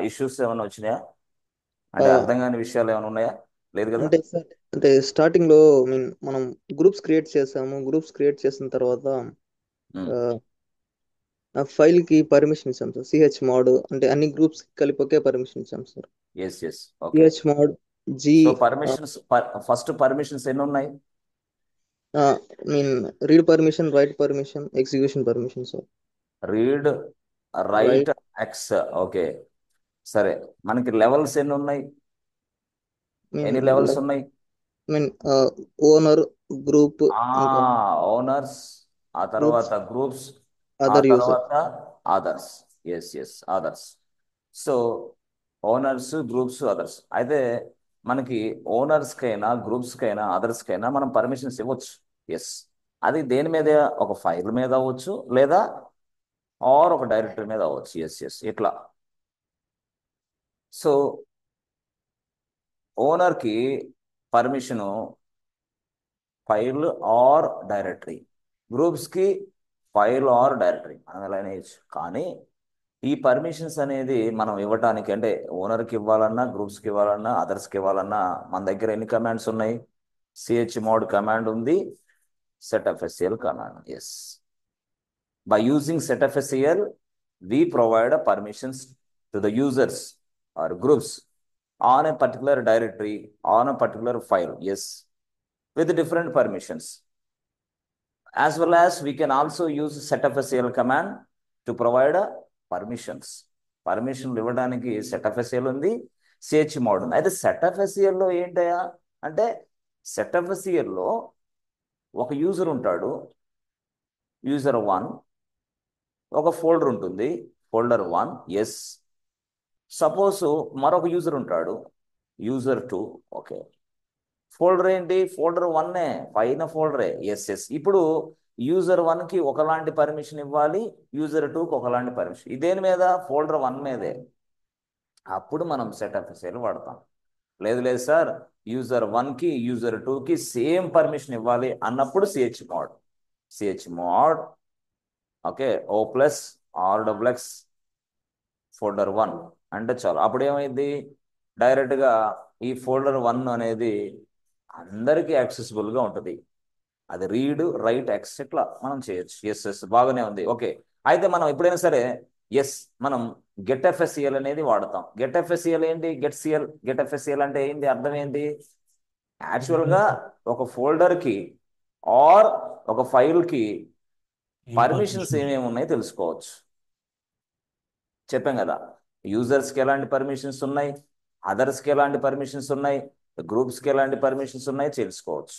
Issues ఏమైనా వచ్చినాయా? అంటే అర్థం కాని విషయాలు ఏమైనా ఉన్నాయా? లేదు కదా? అంటే సార్, అంటే స్టార్టింగ్ లో మనం గ్రూప్స్ క్రియేట్ చేసాము. గ్రూప్స్ క్రియేట్ చేసిన తర్వాత ఆ ఫైల్ కి పర్మిషన్ ఇచ్చాం సార్. సిహెచ్ మోడ్ అంటే అన్ని గ్రూప్స్ కలిపి ఒకే పర్మిషన్ ఇచ్చాం sir. Yes yes, okay. CH mod G so permissions, first permissions ఎన్ని ఉన్నాయి? Mean read permission, write permission, execution permission sir. Read, write, write X, okay. సరే, మనకి లెవెల్స్ ఎన్ని ఉన్నాయి? మీన్ ఎన్ని లెవెల్స్ ఉన్నాయి? మీన్ ఓనర్, గ్రూప్, ఆ ఇంకా ఓనర్స్, ఆ గ్రూప్స్, తర్వాత గ్రూప్స్, ఆ అదర్ యూజర్. తర్వాత others. Yes yes, others. So owners, groups, others. అయితే మనకి ఓనర్స్కైనా గ్రూప్స్కైనా అదర్స్కైనా మనం పర్మిషన్స్ ఇవ్వచ్చు. ఎస్. అది దేని మీద? ఒక ఫైల్ మీద అవ్వచ్చు, లేదా ఆర్ ఒక డైరెక్టరీ మీద అవ్వచ్చు. ఎస్ ఎస్, ఇట్లా. సో ఓనర్కి పర్మిషను ఫైల్ ఆర్ డైరెక్టరీ, గ్రూప్స్కి ఫైల్ ఆర్ డైరెక్టరీ, మనం ఎలా వేయచ్చు. కానీ ఈ పర్మిషన్స్ అనేది మనం ఇవ్వటానికి అంటే ఓనర్కి ఇవ్వాలన్నా, గ్రూప్స్కి ఇవ్వాలన్నా, అదర్స్కి ఇవ్వాలన్నా మన దగ్గర ఎన్ని కమాండ్స్ ఉన్నాయి? సిహెచ్ మోడ్ కమాండ్ ఉంది, setfscl command. Yes. By using setfscl we provide a permissions to the users or groups on a particular directory, on a particular file. Yes, with different permissions. As well as we can also use setfscl command to provide permissions. పర్మిషన్లు ఇవ్వడానికి setfscl ఉంది, CH mode ఉంది. అయితే setfscl లో ఏంటయా అంటే, setfscl లో ఒక user ఉంటాడు, యూజర్ 1. ఒక ఫోల్డర్ ఉంటుంది, ఫోల్డర్ 1. ఎస్. సపోజ్ మరొక యూజర్ ఉంటాడు, యూజర్ 2. ఓకే. ఫోల్డర్ ఏంటి? ఫోల్డర్ 1 పైన ఫోల్డరే. Yes yes. ఇప్పుడు యూజర్ 1కి ఒకలాంటి పర్మిషన్ ఇవ్వాలి, యూజర్ 2కి ఒకలాంటి పర్మిషన్. ఇదేని మీద? ఫోల్డర్ 1 మీదే. అప్పుడు మనం setfscl వాడతాం. లేదు లేదు సార్, యూజర్ 1కి యూజర్ 2కి సేమ్ పర్మిషన్ ఇవ్వాలి అన్నప్పుడు CH mod. CH mod, okay, O plus R double X folder 1 అంటే చాలు. అప్పుడు ఏమైంది? డైరెక్ట్గా ఈ ఫోల్డర్ 1 అనేది అందరికీ యాక్సెసిబుల్గా ఉంటుంది. అది రీడ్, రైట్, ఎక్స్ ఇట్లా మనం చేయొచ్చు. ఎస్ ఎస్, బాగానే ఉంది. ఓకే. అయితే మనం ఎప్పుడైనా సరే ఎస్, మనం గెట్ ఎఫ్ఎస్సిఎల్ అనేది వాడతాం. గెట్ ఎఫ్ఎస్సిఎల్ ఏంటి? గెట్ ఎఫ్ఎస్సిఎల్ అంటే ఏంటి? అర్థం ఏంటి? యాక్చువల్గా ఒక ఫోల్డర్కి ఆర్ ఒక ఫైల్కి పర్మిషన్స్ ఏమేమి ఉన్నాయో తెలుసుకోవచ్చు. చెప్పాం కదా, యూజర్స్కి ఎలాంటి పర్మిషన్స్ ఉన్నాయి, అదర్స్కి ఎలాంటి పర్మిషన్స్ ఉన్నాయి, గ్రూప్స్కి ఎలాంటి పర్మిషన్స్ ఉన్నాయి తెలుసుకోవచ్చు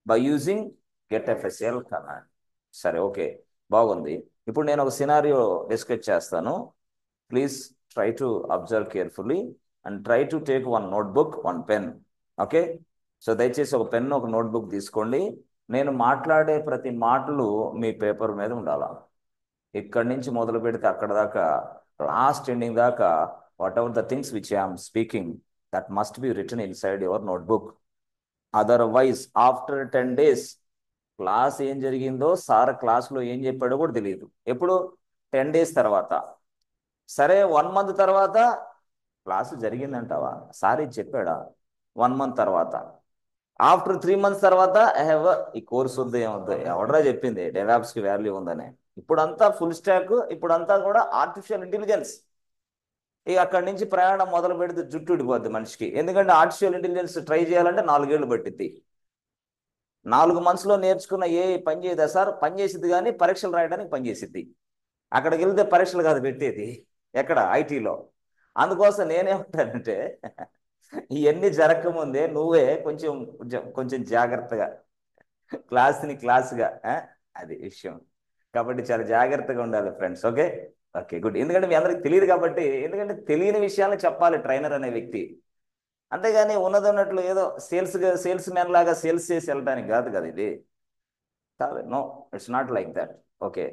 by using get FSL command. సరే, ఓకే, బాగుంది. ఇప్పుడు నేను ఒక సినారియో డిస్కస్ చేస్తాను. Please try to observe carefully and try to take one notebook, one pen. Okay. So దయచేసి ఒక పెన్, ఒక నోట్బుక్ తీసుకోండి. నేను మాట్లాడే ప్రతి మాటలు మీ పేపర్ మీద ఉండాలా. ఇక్కడి నుంచి మొదలు పెడితే అక్కడ దాకా, లాస్ట్ ఎండింగ్ దాకా, what ever the things which I'm speaking, that must be written in side your notebook. Otherwise after 10 days class ఏం జరిగిందో, సార్ క్లాస్లో ఏం చెప్పాడో కూడా తెలియదు. ఎప్పుడు? 10 days తర్వాత. సరే, 1 month తర్వాత క్లాసు జరిగిందంటావా? సార్ ఇది చెప్పాడా? 1 month తర్వాత. ఆఫ్టర్ 3 months తర్వాత ఈ కోర్స్ వద్దు, ఏమొద్దు, ఎవడరా చెప్పింది డెవాప్స్కి వాల్యూ ఉందని. ఇప్పుడంతా ఫుల్ స్టాక్, ఇప్పుడంతా కూడా ఆర్టిఫిషియల్ ఇంటెలిజెన్స్. ఇక అక్కడి నుంచి ప్రయాణం మొదలు పెడితే జుట్టు ఉడిపోద్ది మనిషికి. ఎందుకంటే ఆర్టిఫిషియల్ ఇంటెలిజెన్స్ ట్రై చేయాలంటే 4 ఏళ్ళు పట్టిద్ది. 4 monthsలో నేర్చుకున్న ఏ పని చేయదా సార్? పని చేసిద్ది, కానీ పరీక్షలు రాయడానికి పని చేసిద్ది. అక్కడికి వెళ్తే పరీక్షలు కాదు పెట్టేది, ఎక్కడ? ఐటీలో. అందుకోసం నేనేమంటానంటే ఇవన్నీ జరగకముందే నువ్వే కొంచెం కొంచెం జాగ్రత్తగా క్లాస్ని క్లాస్గా, అది విషయం. కాబట్టి చాలా జాగ్రత్తగా ఉండాలి ఫ్రెండ్స్. ఓకే. Okay, good. ఎందుకంటే మీ అందరికి తెలియదు కాబట్టి, ఎందుకంటే తెలియని విషయాన్ని చెప్పాలి ట్రైనర్ అనే వ్యక్తి. అంతేగాని ఉన్నది ఉన్నట్లు ఏదో సేల్స్ మ్యాన్ లాగా సేల్స్ చేసి వెళ్ళడానికి కాదు కదా ఇది. కాదు, no, it's not like that. Okay.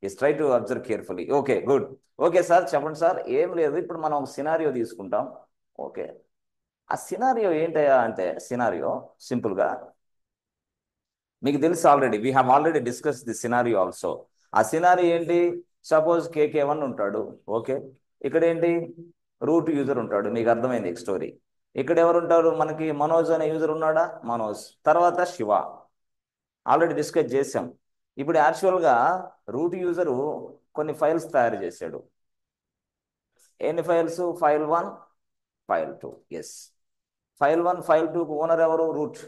Is try to observe carefully. Okay, good. Okay sir, చెప్పండి సార్. ఏం లేదు, ఇప్పుడు మనం ఒక సినారియో తీసుకుంటాం. ఓకే. ఆ సినారియో ఏంటయ్యా అంటే, సినారియో సింపుల్గా మీకు తెలుసు already. We have already discuss the scenario also. ఆ సినారియో ఏంటి? సపోజ్ కేకే 1 ఉంటాడు. ఓకే. ఇక్కడ ఏంటి? రూట్ యూజర్ ఉంటాడు, మీకు అర్థమైంది స్టోరీ. ఇక్కడ ఎవరు ఉంటారు మనకి? మనోజ్ అనే యూజర్ ఉన్నాడా? మనోజ్. తర్వాత శివ, ఆల్రెడీ డిస్కస్ చేసాం. ఇప్పుడు యాక్చువల్గా రూట్ యూజరు కొన్ని ఫైల్స్ తయారు చేశాడు. ఎన్ని files? File 1, file 2. Yes, file 1, file 2కు ఓనర్ ఎవరు? రూట్.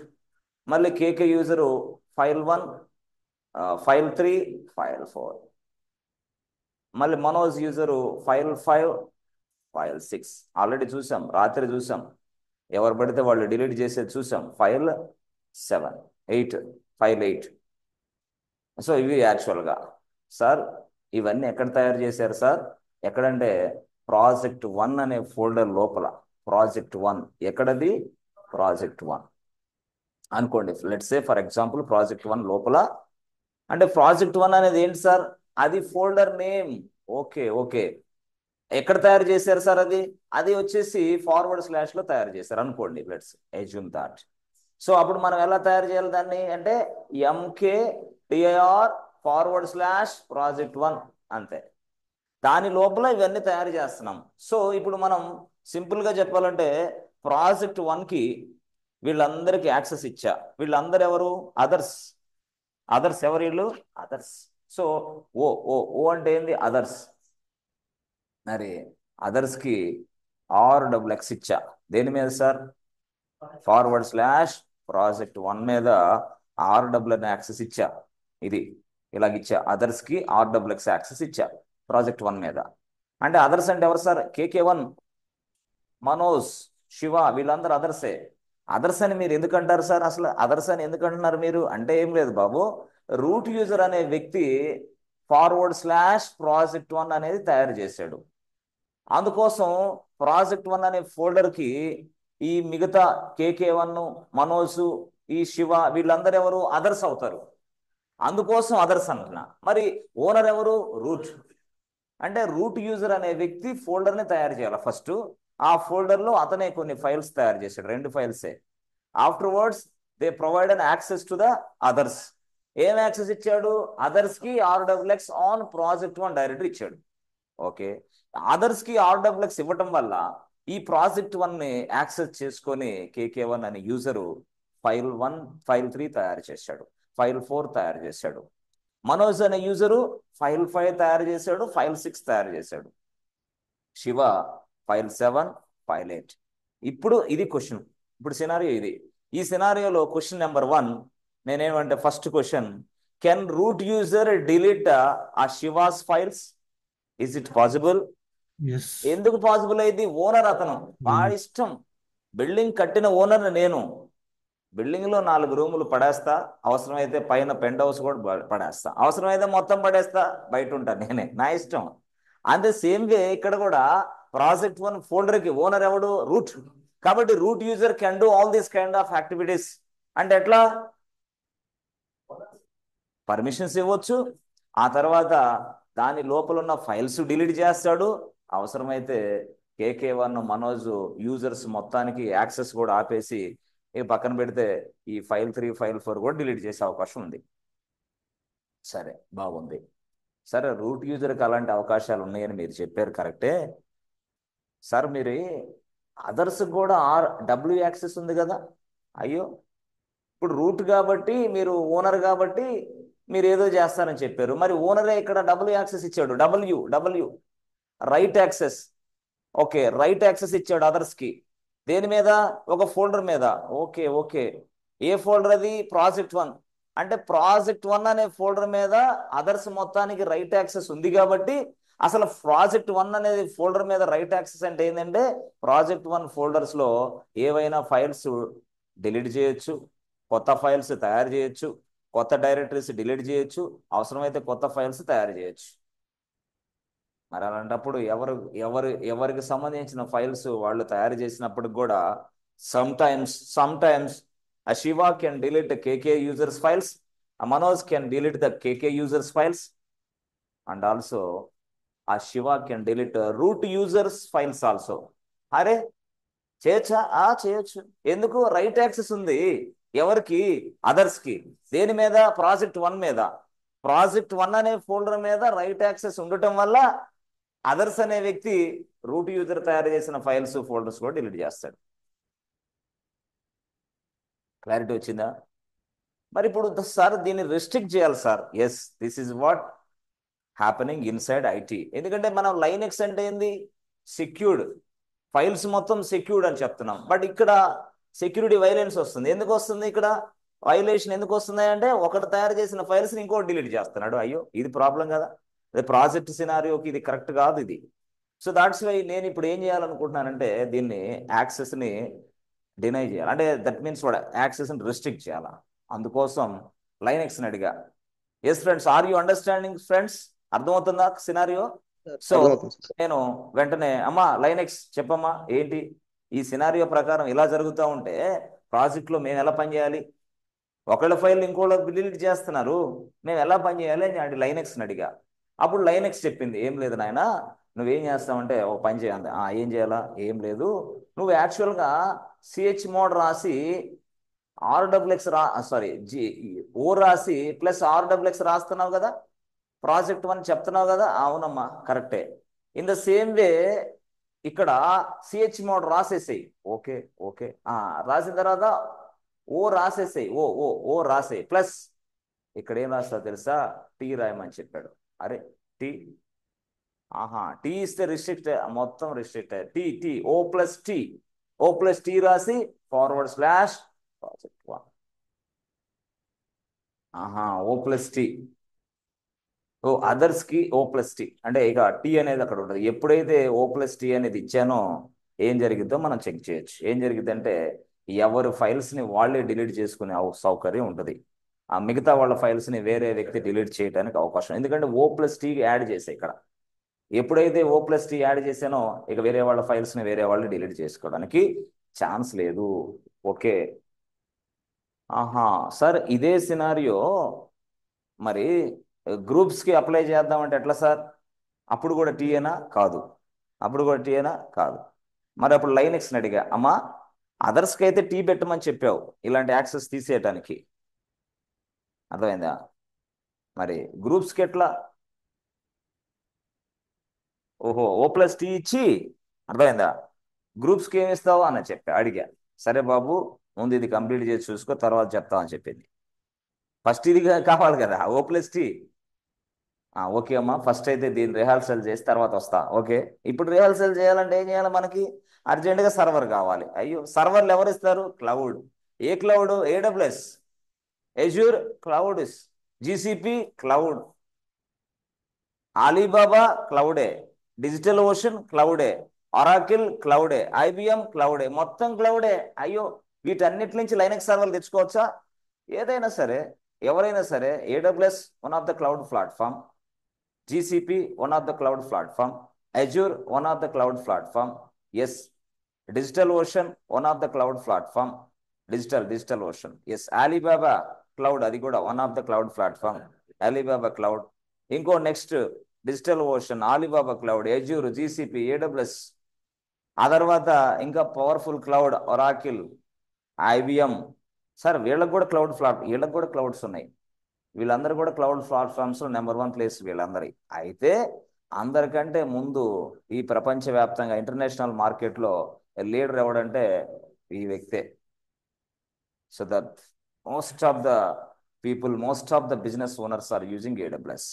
మళ్ళీ KK user file 1, file 3, file 4. మళ్ళీ Manoj user file 5, file 6. Already చూసాం, రాత్రి చూసాం. ఎవరు పడితే వాళ్ళు డిలీట్ చేసేది చూసాం. File 7, 8, file 8. సో ఇవి యాక్చువల్గా సార్ ఇవన్నీ ఎక్కడ తయారు చేశారు సార్? ఎక్కడంటే ప్రాజెక్ట్ 1 అనే ఫోల్డర్ లోపల. ప్రాజెక్ట్ 1 ఎక్కడది? ప్రాజెక్ట్ 1 అనుకోండి. Let's say for example project 1 లోపల. అంటే ప్రాజెక్ట్ 1 అనేది ఏంటి సార్? అది ఫోల్డర్ నేమ్. Okay okay. ఎక్కడ తయారు చేశారు సార్ అది? అది వచ్చేసి ఫార్వర్డ్/లో తయారు చేశారు అనుకోండి. Let's assume that. సో అప్పుడు మనం ఎలా తయారు చేయాలి దాన్ని అంటే mkdir /project1 అంతే. దాని లోపల ఇవన్నీ తయారు చేస్తున్నాం. సో ఇప్పుడు మనం సింపుల్గా చెప్పాలంటే ప్రాజెక్ట్ 1కి వీళ్ళందరికీ యాక్సెస్ ఇచ్చా. వీళ్ళందరూ ఎవరు? అదర్స్. అదర్స్ ఎవరు వీళ్ళు? అదర్స్. సో ఓ ఓ ఓ అంటే ఏంది? అదర్స్. మరి అదర్స్కి RXX ఇచ్చా. దేని మీద సార్? ఫార్వర్డ్/project1 మీద RW యాక్సెస్ ఇచ్చా. ఇది ఇలాగిచ్చా. అదర్స్కి RXX యాక్సెస్ ఇచ్చా ప్రాజెక్ట్ 1 మీద. అంటే అదర్స్ అంటే ఎవరు సార్? KK1, మనోజ్, శివ, వీళ్ళందరూ అదర్సే. అదర్స్ అని మీరు ఎందుకు అంటారు సార్? అసలు అదర్స్ అని ఎందుకు అంటున్నారు మీరు అంటే ఏం లేదు బాబు, రూట్ యూజర్ అనే వ్యక్తి ఫార్వర్డ్/project1 అనేది తయారు చేశాడు. అందుకోసం ప్రాజెక్ట్ 1 అనే ఫోల్డర్కి ఈ మిగతా KK1, మనోజ్, ఈ శివ వీళ్ళందరూ ఎవరు? అదర్స్ అవుతారు. అందుకోసం అదర్స్ అంటున్నా. మరి ఓనర్ ఎవరు? రూట్. అంటే రూట్ యూజర్ అనే వ్యక్తి ఫోల్డర్ని తయారు చేయాలి ఫస్ట్. ఆ ఫోల్డర్లో అతనే కొన్ని ఫైల్స్ తయారు చేశాడు, 2 ఫైల్సే. Afterwards they provide an access to the others. ఏం యాక్సెస్ ఇచ్చాడు? అదర్స్కి RXX ఆన్ ప్రాజెక్ట్ 1 డైరెక్టరీ ఇచ్చాడు. ఓకే. అదర్స్కి RXX ఇవ్వటం వల్ల ఈ ప్రాజెక్ట్ 1ని యాక్సెస్ చేసుకొని KK1 అనే యూజరు ఫైల్ 1, ఫైల్ 3 తయారు చేశాడు, ఫైల్ 4 తయారు చేశాడు. మనోజ్ అనే యూజరు ఫైల్ 5 తయారు చేశాడు, ఫైల్ 6 తయారు చేశాడు. Shiva file 7, file 8. ఇప్పుడు ఇది క్వశ్చన్. ఇప్పుడు సినారియో ఇది. ఈ సినారియోలో క్వశ్చన్ నెంబర్ 1 నేనేమంటే first question, can root user delete ఆ Shiva's files? Is it possible? Yes. ఎందుకు పాసిబుల్ అయింది? ఓనర్ అతను, వాడి ఇష్టం. బిల్డింగ్ కట్టిన ఓనర్ నేను. బిల్డింగ్లో 4 రూములు పడేస్తా, అవసరమైతే పైన పెంట్ హౌస్ కూడా పడేస్తా, అవసరమైతే మొత్తం పడేస్తా, బయట ఉంటాను నేనే, నా ఇష్టం. అంతే సేమ్ వే ఇక్కడ కూడా ప్రాజెక్ట్ 1 ఫోల్డర్కి ఓనర్ ఎవడు? రూట్. కాబట్టి root user can do all these kind of activities. అంటే ఎట్లా? పర్మిషన్స్ ఇవ్వచ్చు, ఆ తర్వాత దాని లోపల ఉన్న ఫైల్స్ డిలీట్ చేస్తాడు, అవసరమైతే KK1, మనోజ్ యూజర్స్ మొత్తానికి యాక్సెస్ కూడా ఆపేసి పక్కన పెడితే ఈ ఫైల్ 3, ఫైల్ 4 కూడా డిలీట్ చేసే అవకాశం ఉంది. సరే, బాగుంది. సరే, రూట్ యూజర్కి అలాంటి అవకాశాలు ఉన్నాయని మీరు చెప్పారు, కరెక్టే సార్. మీరు అదర్స్ కూడా W యాక్సెస్ ఉంది కదా. అయ్యో, ఇప్పుడు రూట్ కాబట్టి మీరు ఓనర్ కాబట్టి మీరు ఏదో చేస్తారని చెప్పారు. మరి ఓనరే ఇక్కడ W యాక్సెస్ ఇచ్చాడు. W write access. Okay, write access ఇచ్చాడు అదర్స్కి. దేని మీద? ఒక ఫోల్డర్ మీద. Okay okay. ఏ ఫోల్డర్ అది? ప్రాజెక్ట్ 1. అంటే ప్రాజెక్ట్ 1 అనే ఫోల్డర్ మీద అదర్స్ మొత్తానికి రైట్ యాక్సెస్ ఉంది కాబట్టి అసలు ప్రాజెక్ట్ 1 అనేది ఫోల్డర్ మీద రైట్ యాక్సెస్ అంటే ఏంటంటే ప్రాజెక్ట్ 1 ఫోల్డర్స్లో ఏవైనా ఫైల్స్ డిలీట్ చేయొచ్చు, కొత్త ఫైల్స్ తయారు చేయొచ్చు, కొత్త డైరెక్టరీస్ డిలీట్ చేయొచ్చు, అవసరమైతే కొత్త ఫైల్స్ తయారు చేయొచ్చు. మరి అలాంటప్పుడు ఎవరికి సంబంధించిన ఫైల్స్ వాళ్ళు తయారు చేసినప్పుడు కూడా sometimes a Shiva can delete the KK users files, a Manoj can delete the KK users files, and also a Shiva can delete root users files also. అరే చేయొచ్చా? చేయొచ్చు. ఎందుకు? రైట్ యాక్సెస్ ఉంది. ఎవరికి? అదర్స్కి. దేని మీద? ప్రాజెక్ట్ 1 మీద. ప్రాజెక్ట్ 1 అనే ఫోల్డర్ మీద రైట్ యాక్సెస్ ఉండటం వల్ల అదర్స్ అనే వ్యక్తి రూట్ యూజర్ తయారు చేసిన ఫైల్స్ ఫోల్డర్స్ కూడా డిలీట్ చేస్తాడు. క్లారిటీ వచ్చిందా? మరి ఇప్పుడు సార్ దీన్ని రెస్ట్రిక్ట్ చేయాలి sir. Yes, this is what happening inside it. ఎందుకంటే మనం లైనెక్స్ అంటే ఏంది? సెక్యూర్డ్ ఫైల్స్ మొత్తం సెక్యూర్డ్ అని చెప్తున్నాం. బట్ ఇక్కడ సెక్యూరిటీ వైలేన్స్ వస్తుంది. ఎందుకు వస్తుంది ఇక్కడ వైలేషన్? ఎందుకు వస్తుంది అంటే ఒకటి తయారు చేసిన ఫైల్స్ని ఇంకోటి డిలీట్ చేస్తున్నాడు. అయ్యో, ఇది ప్రాబ్లం కదా. అదే ప్రాజెక్ట్ సినారియోకి ఇది కరెక్ట్ కాదు ఇది. సో దాట్స్ వై నేను ఇప్పుడు ఏం చేయాలనుకుంటున్నానంటే దీన్ని యాక్సెస్ని డినై చేయాలి. అంటే దట్ మీన్స్ వాడు యాక్సెస్ని రెస్ట్రిక్ట్ చేయాలా. అందుకోసం లైనెక్స్ని అడిగా. Yes friends, are you understanding friends? అర్థమవుతుందా సినారియో? సో అర్థమవుతుంది సార్. నేను వెంటనే అమ్మా లైనెక్స్ చెప్పమ్మా ఏంటి ఈ సినారియో ప్రకారం ఇలా జరుగుతూ ఉంటే ప్రాజెక్ట్లో మేము ఎలా పనిచేయాలి? ఒకళ్ళ ఫైల్ ఇంకోళ్ళ డిలీట్ చేస్తున్నారు, మేము ఎలా పనిచేయాలి అని లైనెక్స్ని అడిగా. అప్పుడు లైనెక్స్ చెప్పింది, ఏం లేదు నాయన, నువ్వేం చేస్తావంటే ఒక పని చేయాలి. ఏం చేయాలా? ఏం లేదు, నువ్వు యాక్చువల్గా సిహెచ్ మోడ్ రాసి ఆర్డబ్ల్యూఎక్స్ ఓ రాసి ప్లస్ ఆర్డబ్ల్యూఎక్స్ రాస్తున్నావు కదా, ప్రాజెక్ట్ 1 చెప్తున్నావు కదా. అవునమ్మా కరెక్టే. ఇన్ ద సేమ్ వే ఇక్కడ సిహెచ్ మోడ్ రాసేసాయి. ఓకే ఓకే, రాసిన తర్వాత ఓ రాసేసాయి. ఓ ఓ ఓ రాసేయి ప్లస్ ఇక్కడ ఏం రాస్తా తెలుసా? టీ రాయమని చెప్పాడు. అరే టీ, టీ ఇస్తే రిస్ట్రిక్ట్, మొత్తం రిస్ట్రిక్ట్. టీ టీ ఓ ప్లస్ టీ, ఓ ప్లస్ టీ రాసి ఫార్వర్డ్ స్లాష్ ప్రాజెక్ట్ 1. ఓ ప్లస్ టీ, ఓ అదర్స్ కి ఓ ప్లస్ టీ అంటే ఇక టీ అనేది అక్కడ ఉంటుంది. ఎప్పుడైతే ఓ ప్లస్ టీ అనేది ఇచ్చానో ఏం జరిగిద్దో మనం చెక్ చేయొచ్చు. ఏం జరిగిద్దంటే ఎవరి ఫైల్స్ని వాళ్ళే డిలీట్ చేసుకునే సౌకర్యం ఉంటుంది. ఆ మిగతా వాళ్ళ ఫైల్స్ని వేరే వ్యక్తి డిలీట్ చేయడానికి అవకాశం. ఎందుకంటే ఓ ప్లస్ టీ యాడ్ చేసే ఇక్కడ ఎప్పుడైతే ఓ ప్లస్ టీ యాడ్ చేసానో ఇక వేరే వాళ్ళ ఫైల్స్ని వేరే వాళ్ళు డిలీట్ చేసుకోవడానికి ఛాన్స్ లేదు. ఓకే, సార్ ఇదే సినారియో మరి గ్రూప్స్కి అప్లై చేద్దామంటే ఎట్లా సార్? అప్పుడు కూడా టీఏనా? కాదు. అప్పుడు కూడా టీఏనా? కాదు. మరి అప్పుడు లైనెక్స్ని అడిగా, అమ్మా అదర్స్కి అయితే టీ పెట్టమని చెప్పావు ఇలాంటి యాక్సెస్ తీసేయటానికి, అర్థమైందా? మరి గ్రూప్స్కి ఎట్లా? ఓహో, ఓ ప్లస్ టీ ఇచ్చి, అర్థమైందా, గ్రూప్స్కి ఏమి ఇస్తావు అని అడిగా. సరే బాబు, ముందు ఇది కంప్లీట్ చేసి చూసుకో తర్వాత చెప్తామని చెప్పింది. ఫస్ట్ ఇది కావాలి కదా, ఓ ప్లస్ టీ. ఓకే అమ్మా, ఫస్ట్ అయితే దీన్ని రిహార్సల్ చేసి తర్వాత వస్తా. ఓకే, ఇప్పుడు రిహార్సల్ చేయాలంటే ఏం చేయాలి? మనకి అర్జెంటుగా సర్వర్ కావాలి. అయ్యో, సర్వర్లు ఎవరు ఇస్తారు? క్లౌడ్. ఏ cloud? AWS, Azure cloud, GCP cloud, Alibaba క్లౌడే, డిజిటల్ ఓషన్ క్లౌడే, ఒరాకిల్ క్లౌడే, IBM క్లౌడే, మొత్తం క్లౌడే. అయ్యో, వీటన్నిటి నుంచి లైనక్స్ సర్వర్లు తెచ్చుకోవచ్చా? ఏదైనా సరే, ఎవరైనా సరే, AWS one of the cloud platform, GCP one of the cloud platform, Azure one of the cloud platform, yes, DigitalOcean one of the cloud platform, DigitalOcean, yes, Alibaba cloud అది కూడా one of the cloud platform, Alibaba cloud. ఇంకో next DigitalOcean, Alibaba cloud, Azure, GCP, AWS. ఆ తర్వాత ఇంకా powerful cloud Oracle, IBM. Sir వీళ్ళకి కూడా వీళ్ళకి కూడా క్లౌడ్స్ ఉన్నాయి. వీళ్ళందరూ కూడా క్లౌడ్ ప్లాట్ఫామ్స్ నెంబర్ 1 ప్లేస్ వీళ్ళందరి. అయితే అందరికంటే ముందు ఈ ప్రపంచవ్యాప్తంగా ఇంటర్నేషనల్ మార్కెట్లో లీడర్ ఎవడంటే ఈ వ్యక్తే. So that most of the business owners are using AWS.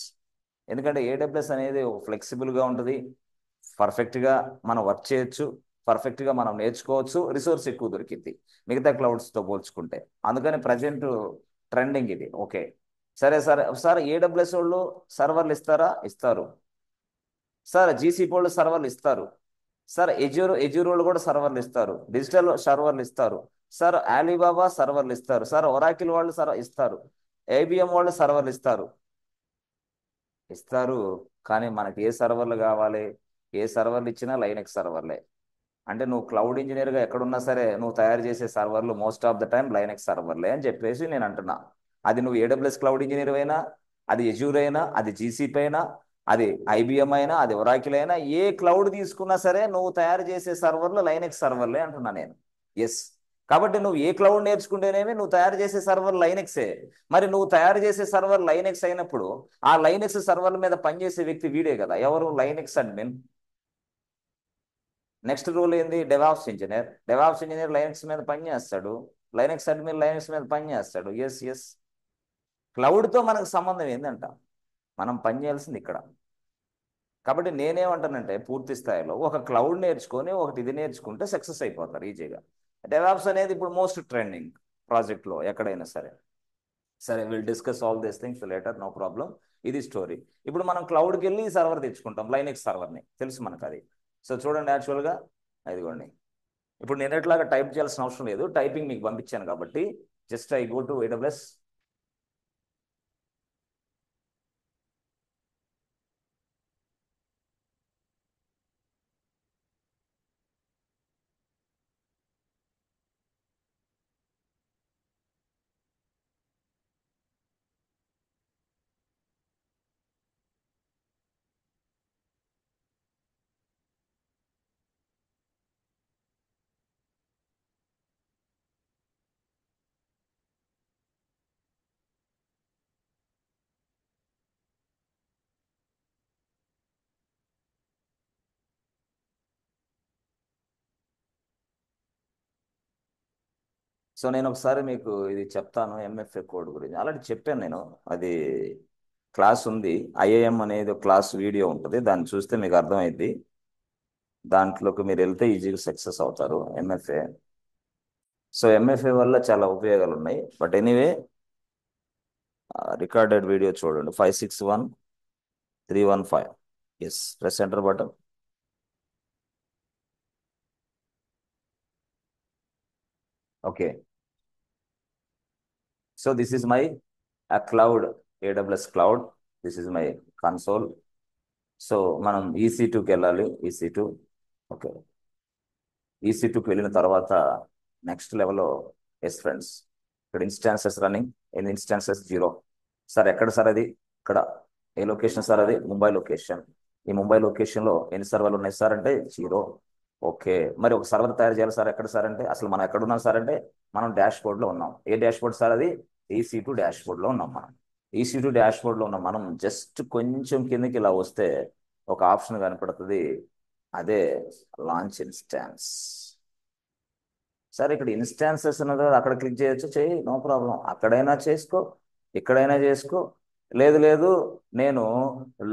ఎందుకంటే AWS అనేది ఫ్లెక్సిబుల్గా ఉంటుంది, పర్ఫెక్ట్గా మనం వర్క్ చేయొచ్చు, పర్ఫెక్ట్గా మనం నేర్చుకోవచ్చు, రిసోర్స్ ఎక్కువ దొరికింది మిగతా క్లౌడ్స్తో పోల్చుకుంటే. అందుకని ప్రజెంట్ ట్రెండింగ్ ఇది. ఓకే, సరే సార్ AWS వాళ్ళు సర్వర్లు ఇస్తారా? ఇస్తారు. సార్ GCP వాళ్ళు సర్వర్లు ఇస్తారు. సార్ ఎజ్యూర్ వాళ్ళు కూడా సర్వర్లు ఇస్తారు. డిజిటల్ సర్వర్లు ఇస్తారు. సార్ అలీబాబా సర్వర్లు ఇస్తారు. సార్ ఒరాకిల్ వాళ్ళు ఇస్తారు. IBM వాళ్ళు సర్వర్లు ఇస్తారు. కానీ మనకి ఏ సర్వర్లు కావాలి? ఏ సర్వర్లు ఇచ్చినా లైనక్స్ సర్వర్లే. అంటే నువ్వు క్లౌడ్ ఇంజనీర్గా ఎక్కడున్నా సరే నువ్వు తయారు చేసే సర్వర్లు most of the time Linux సర్వర్లే అని చెప్పేసి నేను అంటున్నా. అది నువ్వు AWS క్లౌడ్ ఇంజనీర్ అయినా, అది ఎజ్యూర్ అయినా, అది GCP అయినా, అది IBM అయినా, అది ఒరాకిల్ అయినా, ఏ క్లౌడ్ తీసుకున్నా సరే నువ్వు తయారు చేసే సర్వర్లు లైనక్స్ సర్వర్లే అంటున్నా నేను. ఎస్, కాబట్టి నువ్వు ఏ క్లౌడ్ నేర్చుకుంటేనేమి నువ్వు తయారు చేసే సర్వర్ లైనెక్సే. మరి నువ్వు తయారు చేసే సర్వర్ లైనెక్స్ అయినప్పుడు ఆ లైనెక్స్ సర్వర్ల మీద పనిచేసే వ్యక్తి వీడే కదా, ఎవరు? Linux admin. నెక్స్ట్ రూల్ ఏంది? DevOps engineer. DevOps engineer Linux మీద పనిచేస్తాడు, లైనెక్స్ అడ్మిన్ లైనెక్స్ మీద పనిచేస్తాడు. Yes yes. క్లౌడ్తో మనకు సంబంధం ఏందంట? మనం పని చేయాల్సింది ఇక్కడ. కాబట్టి నేనేమంటానంటే పూర్తి స్థాయిలో ఒక క్లౌడ్ నేర్చుకొని ఒకటి ఇది నేర్చుకుంటే సక్సెస్ అయిపోతారు ఈజీగా. డెవాప్స్ అనేది ఇప్పుడు మోస్ట్ ట్రెండింగ్ ప్రాజెక్ట్లో ఎక్కడైనా సరే. సరే, will discuss all these things later, no problem. ఇది స్టోరీ. ఇప్పుడు మనం క్లౌడ్కి వెళ్ళి ఈ సర్వర్ తెచ్చుకుంటాం, లైనెక్స్ సర్వర్ని, తెలుసు మనకు అది. సో చూడండి, యాక్చువల్గా ఇదిగోండి. ఇప్పుడు నేను ఎట్లాగా టైప్ చేయాల్సిన అవసరం లేదు, టైపింగ్ మీకు పంపించాను కాబట్టి just I go to AWS. So నేను ఒకసారి మీకు ఇది చెప్తాను, MFA కోడ్ గురించి ఆల్రెడీ చెప్పాను నేను. అది క్లాస్ ఉంది, IIM అనేది ఒక క్లాస్ వీడియో ఉంటుంది, దాన్ని చూస్తే మీకు అర్థమైంది. దాంట్లోకి మీరు వెళ్తే ఈజీగా సక్సెస్ అవుతారు MFA. సో MFA వల్ల చాలా ఉపయోగాలు ఉన్నాయి. బట్ ఎనీవే, రికార్డెడ్ వీడియో చూడండి, 561315. Yes, press enter button. Okay. So this is my cloud, AWS cloud. This is my console. So మనం EC2కి వెళ్ళాలి. EC2. ఓకే. EC2కి వెళ్ళిన తర్వాత నెక్స్ట్ లెవెల్లో, ఎస్ ఫ్రెండ్స్, ఇక్కడ ఇన్స్టాన్సెస్ రన్నింగ్, ఎన్ని ఇన్స్టాన్సెస్? 0. సార్ ఎక్కడ సార్ అది? ఇక్కడ. ఏ లొకేషన్ సార్ అది? ముంబై లొకేషన్. ఈ ముంబై లొకేషన్లో ఎన్ని సర్వర్లు ఉన్నాయి సార్ అంటే 0. ఓకే. మరి ఒక సర్వర్ తయారు చేయాలి సార్, ఎక్కడ సార్ అంటే, అసలు మనం ఎక్కడ ఉన్నాం సార్ అంటే, మనం డాష్ బోర్డ్లో ఉన్నాం. ఏ డాష్ బోర్డ్ సార్ అది? EC2 డాష్ బోర్డ్లో ఉన్నాం మనం. EC2 డాష్ బోర్డ్లో ఉన్నాం మనం. జస్ట్ కొంచెం కిందకి ఇలా వస్తే ఒక ఆప్షన్ కనపడుతుంది, అదే లాంచ్ ఇన్స్టాన్స్. సరే, ఇక్కడ ఇన్స్టాన్సెస్ ఉన్నది కదా, అక్కడ క్లిక్ చేయొచ్చు, చేయి, నో ప్రాబ్లం. అక్కడైనా చేసుకో, ఇక్కడైనా చేసుకో. లేదు లేదు, నేను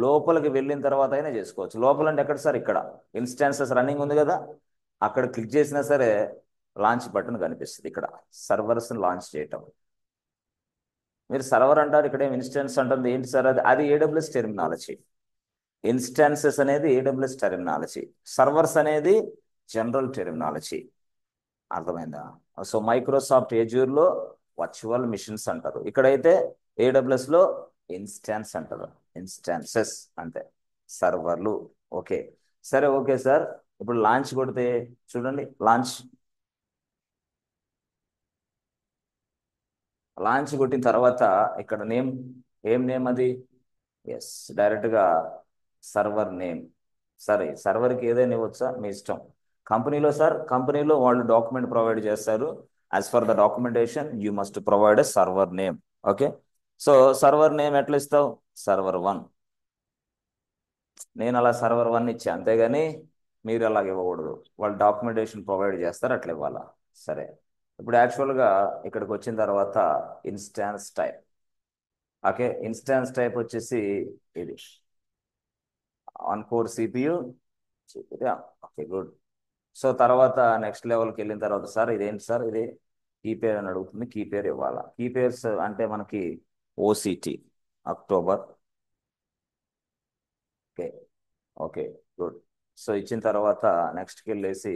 లోపలికి వెళ్ళిన తర్వాత అయినా చేసుకోవచ్చు. లోపల అంటే ఎక్కడ సార్? ఇక్కడ ఇన్స్టాన్సెస్ రన్నింగ్ ఉంది కదా, అక్కడ క్లిక్ చేసినా సరే లాంచ్ బటన్ కనిపిస్తుంది. ఇక్కడ సర్వర్స్ లాంచ్ చేయటం. మీరు సర్వర్ అంటారు, ఇక్కడ ఏం ఇన్స్టాన్స్ అంటుంది, ఏంటి సార్ అది? అది AWS టెర్మినాలజీ. ఇన్స్టాన్సెస్ అనేది AWS టెర్మినాలజీ, సర్వర్స్ అనేది జనరల్ టెర్మినాలజీ. అర్థమైందా? సో మైక్రోసాఫ్ట్ ఎజ్యూర్లో వర్చువల్ మిషన్స్ అంటారు, ఇక్కడైతే AWSలో ఇన్స్టాన్స్ అంటారు. ఇన్స్టాన్సెస్ అంటే సర్వర్లు. ఓకే. సరే, ఓకే సార్. ఇప్పుడు లాంచ్ కొడితే చూడండి, లాంచ్. లాంచ్ కొట్టిన తర్వాత ఇక్కడ నేమ్, ఏం నేమ్ అది? ఎస్, డైరెక్ట్గా సర్వర్ నేమ్. సరే, సర్వర్కి ఏదైనా ఇవ్వచ్చా, మీ ఇష్టం. కంపెనీలో సార్, కంపెనీలో వాళ్ళు డాక్యుమెంట్ ప్రొవైడ్ చేస్తారు. As for the documentation you must provide a server name. Okay. So server name ఎట్లా ఇస్తావు? Server 1. నేను అలా Server 1 ఇచ్చా, అంతేగాని మీరు అలాగ ఇవ్వకూడదు. వాళ్ళు డాక్యుమెంటేషన్ ప్రొవైడ్ చేస్తారు, అట్లా ఇవ్వాలా. సరే, ఇప్పుడు యాక్చువల్గా ఇక్కడికి వచ్చిన తర్వాత instance type. Okay, instance type వచ్చేసి ఇది on core CPU. Okay, good. So తర్వాత నెక్స్ట్ లెవెల్కి వెళ్ళిన తర్వాత, సార్ ఇదేంటి సార్, ఇది కీ పేర్ అని అడుగుతుంది, కీ పేర్ ఇవ్వాలా. కీ పేర్స్ అంటే మనకి OCT, October. Okay. Okay, good. So ఇచ్చిన తర్వాత నెక్స్ట్కి వెళ్ళేసి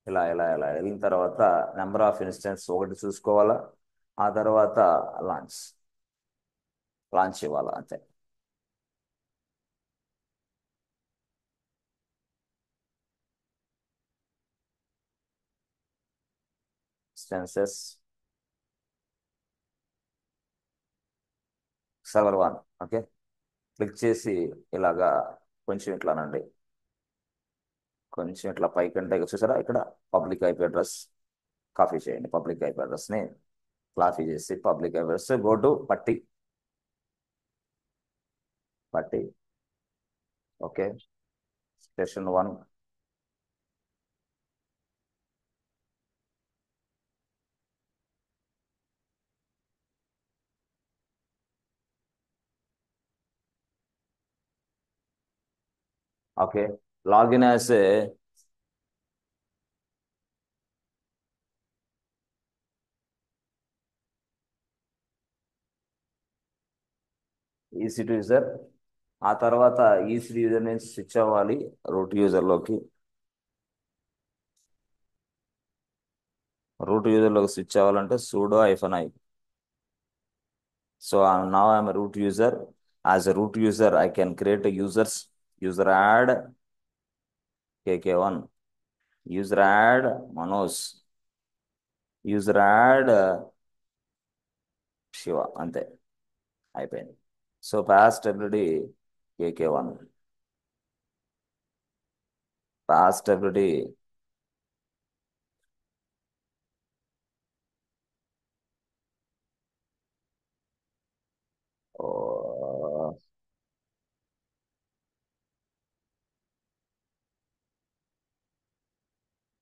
ఇలా ఇలా ఇలా వెళ్ళిన తర్వాత నెంబర్ ఆఫ్ ఇన్స్టెన్స్ ఒకటి చూసుకోవాలా. ఆ తర్వాత లాంచ్, లాంచ్ ఇవ్వాలా, అంతే. Instances Server 1. ఓకే, క్లిక్ చేసి ఇలాగా కొంచెం ఇట్లానండి, కొంచెం ఇట్లా పైకంటే చూసారా, ఇక్కడ పబ్లిక్ IP అడ్రస్. కాపీ చేయండి పబ్లిక్ ఐపీ అడ్రస్ని కాపీ చేసి public IP address go to పట్టి పట్టి okay station 1 okay login as EC two user ఆ తర్వాత ఈసీ యూజర్ నుంచి స్విచ్ అవ్వాలి రూట్ యూజర్లోకి రూట్ యూజర్లోకి స్విచ్ అవ్వాలంటే sudo -i. So now I'm a root user. As a root user, I can create a user add KK1, user add Manoj, user add Shiva. అంతే అయిపోయింది. So passability KK1, passability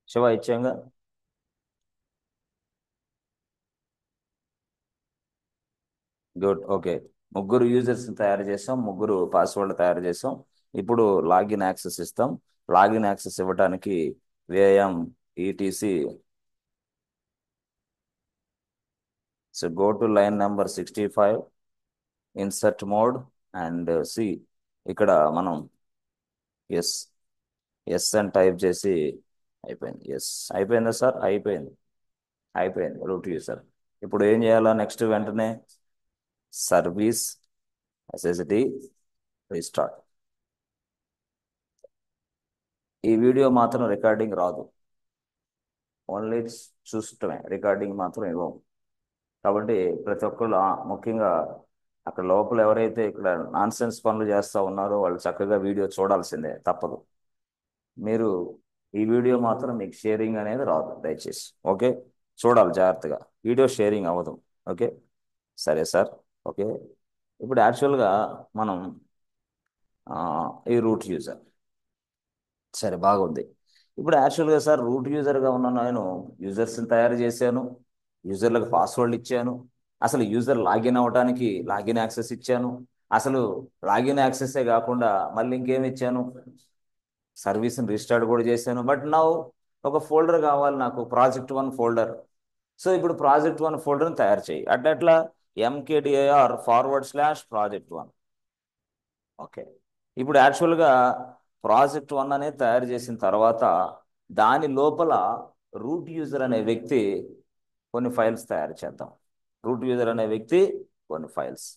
Shiva ఇచ్చాంగా. Good okay ముగ్గురు users తయారు చేసాం ముగ్గురు password తయారు చేసాం ఇప్పుడు లాగిన్ యాక్సెస్ ఇస్తాం లాగిన్ యాక్సెస్ ఇవ్వడానికి vim etc so go to line number 65 insert mode and see ఇక్కడ మనం ఎస్ ఎస్ అని టైప్ చేసి అయిపోయింది ఎస్ అయిపోయిందా సార్ అయిపోయింది రూట్ యూజర్ ఇప్పుడు ఏం చేయాలా నెక్స్ట్ వెంటనే సర్వీస్ ఎస్ఎస్డి రీస్టార్ట్ ఈ వీడియో మాత్రం రికార్డింగ్ రాదు ఓన్లీ చూడటమే రికార్డింగ్ మాత్రం ఇవ్వము కాబట్టి ప్రతి ఒక్కళ్ళు ముఖ్యంగా అక్కడ లోపల ఎవరైతే ఇక్కడ నాన్ సెన్స్ పనులు చేస్తూ ఉన్నారో వాళ్ళు చక్కగా వీడియో చూడాల్సిందే తప్పదు మీరు ఈ వీడియో మాత్రం మీకు షేరింగ్ అనేది రాదు దయచేసి ఓకే చూడాలి జాగ్రత్తగా వీడియో షేరింగ్ అవ్వదు ఓకే సరే సార్ ఓకే ఇప్పుడు యాక్చువల్గా మనం ఈ రూట్ యూజర్ సరే బాగుంది ఇప్పుడు యాక్చువల్గా సార్ రూట్ యూజర్గా ఉన్న నేను యూజర్స్ని తయారు చేశాను యూజర్లకు పాస్వర్డ్ ఇచ్చాను అసలు యూజర్ లాగిన్ అవ్వడానికి లాగిన్ యాక్సెస్ ఇచ్చాను అసలు లాగిన్ యాక్సెస్సే కాకుండా మళ్ళీ ఇంకేమి ఇచ్చాను సర్వీస్ని రీస్టార్ట్ కూడా చేశాను బట్ నా ఒక ఫోల్డర్ కావాలి నాకు ప్రాజెక్ట్ 1 ఫోల్డర్ సో ఇప్పుడు ప్రాజెక్ట్ 1 ఫోల్డర్ని తయారు చేయి అట్లా mkdir/project1 ఓకే ఇప్పుడు యాక్చువల్గా ప్రాజెక్ట్ 1 అనేది తయారు చేసిన తర్వాత దాని లోపల రూట్ యూజర్ అనే వ్యక్తి కొన్ని ఫైల్స్ తయారు చేద్దాం రూట్ యూజర్ అనే వ్యక్తి కొన్ని files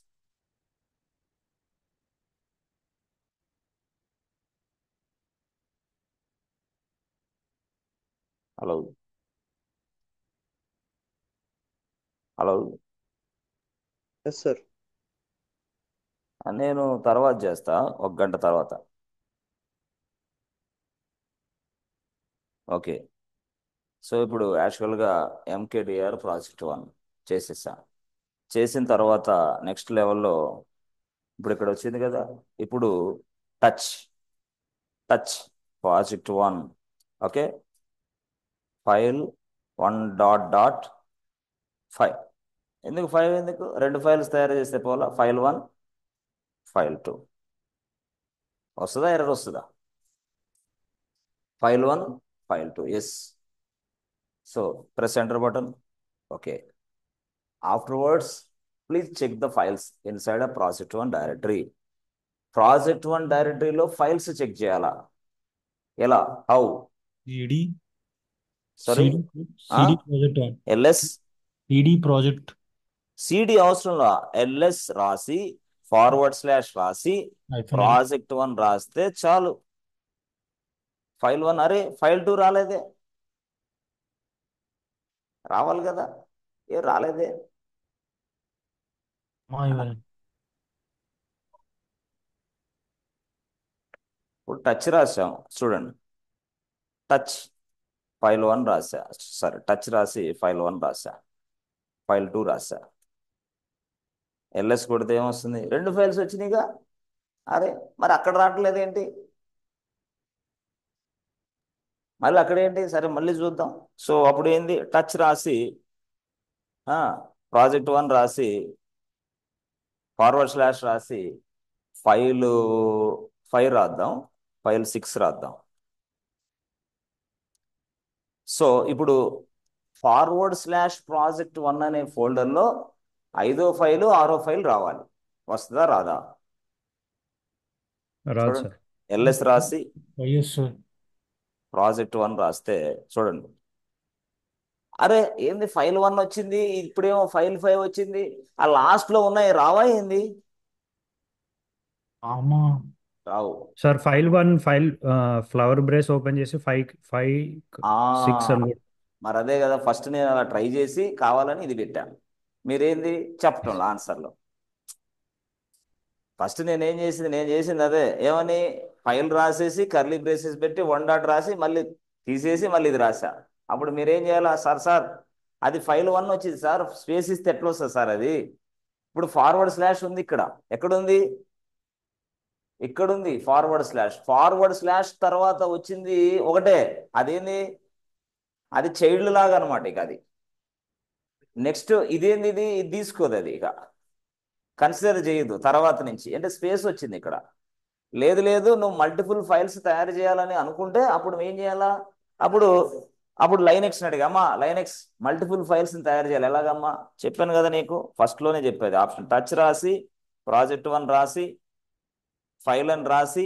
hello hello yes sir. నేను తర్వాత చేస్తా 1 గంట తర్వాత ఓకే సో ఇప్పుడు యాక్చువల్గా ఎంకేడిఆర్ ప్రాజెక్ట్ 1 చేసేసా చేసిన తర్వాత నెక్స్ట్ లెవెల్లో ఇప్పుడు ఇక్కడ వచ్చింది కదా ఇప్పుడు touch touch project 1 okay file 1.5 ఎందుకు 5 ఎందుకు 2 ఫైల్స్ తయారు చేస్తే పోలా file1 file2 వస్తుందా ఎర్రర్ వస్తుందా file1 file2 yes so press enter button okay afterwards please check the files inside a project 1 directory project 1 డైరెక్టరీలో ఫైల్స్ చెక్ చేయాలా ఎలా how CD sorry CD project 1 LS CD project CD అవసరంలో LS రాసి // రాసి -L project 1 రాస్తే చాలు file1 అరే file2 రాలేదే రావాలి కదా ఏ రాలేదే మాయవల్ ఇప్పుడు టచ్ రాసాం చూడండి టచ్ ఫైల్ 1 రాసా, సారీ టచ్ రాసి ఫైల్ 1 రాసా, ఫైల్ 2 రాసా. ఎల్ఎస్ కొడితే ఏమొస్తుంది? 2 ఫైల్స్ వచ్చినాయిగా. అరే మరి అక్కడ రావట్లేదు ఏంటి? మళ్ళీ అక్కడ ఏంటి? సరే మళ్ళీ చూద్దాం. సో అప్పుడు ఏంది? టచ్ రాసి ప్రాజెక్ట్ 1 రాసి ఫార్వర్డ్ / రాసి ఫైల్ 5 రాద్దాం, ఫైల్ 6 రాద్దాం. సో ఇప్పుడు /project1 అనే ఫోల్డర్లో 5వ ఫైలు 6వ ఫైల్ రావాలి. వస్తుందా రాదా? రాదు చూడండి, సార్. ఎల్ఎస్ రాసి ఎస్ సార్. ప్రాజెక్ట్ 1 రాస్తే చూడండి, అరే ఏంది ఫైల్ 1 వచ్చింది, ఇప్పుడేమో ఫైల్ 5 వచ్చింది. ఆ లాస్ట్లో ఉన్నాయి రావా ఏంది? అమ్మా రావు. Sir, file flower brace open చేసి 6 అని మరి అదే కదా, ఫస్ట్ నేను అలా ట్రై చేసి కావాలని ఇది పెట్టాను. మీరేంది చెప్పటంలో ఆన్సర్లో. ఫస్ట్ నేను చేసింది అదే. ఏమని? ఫైల్ రాసేసి కర్లీ బ్రేసెస్ పెట్టి 1 డాట్ రాసి మళ్ళీ తీసేసి మళ్ళీ ఇది రాసా. అప్పుడు మీరేం చేయాలా? సార్ అది ఫైల్ 1 వచ్చింది సార్, స్పేస్ ఇస్తే ఎట్లా వస్తుంది సార్ అది? ఇప్పుడు // ఉంది ఇక్కడ. ఎక్కడుంది? ఇక్కడుంది // తర్వాత వచ్చింది ఒకటే. అదేంది? అది చైల్డ్ లాగా అనమాట. ఇక అది నెక్స్ట్ ఇదేంది? ఇది తీసుకోదు, అది ఇక కన్సిడర్ చేయదు తర్వాత నుంచి. అంటే స్పేస్ వచ్చింది ఇక్కడ. లేదు నువ్వు మల్టిపుల్ ఫైల్స్ తయారు చేయాలని అనుకుంటే అప్పుడు ఏం చేయాలా? అప్పుడు లైనెక్స్ అడిగా, అమ్మా లైనెక్స్ మల్టిపుల్ ఫైల్స్ని తయారు చేయాలి, ఎలాగమ్మా? చెప్పాను కదా నీకు, ఫస్ట్లోనే చెప్పేది ఆప్షన్. టచ్ రాసి ప్రాజెక్ట్ 1 రాసి ఫైల్ అని రాసి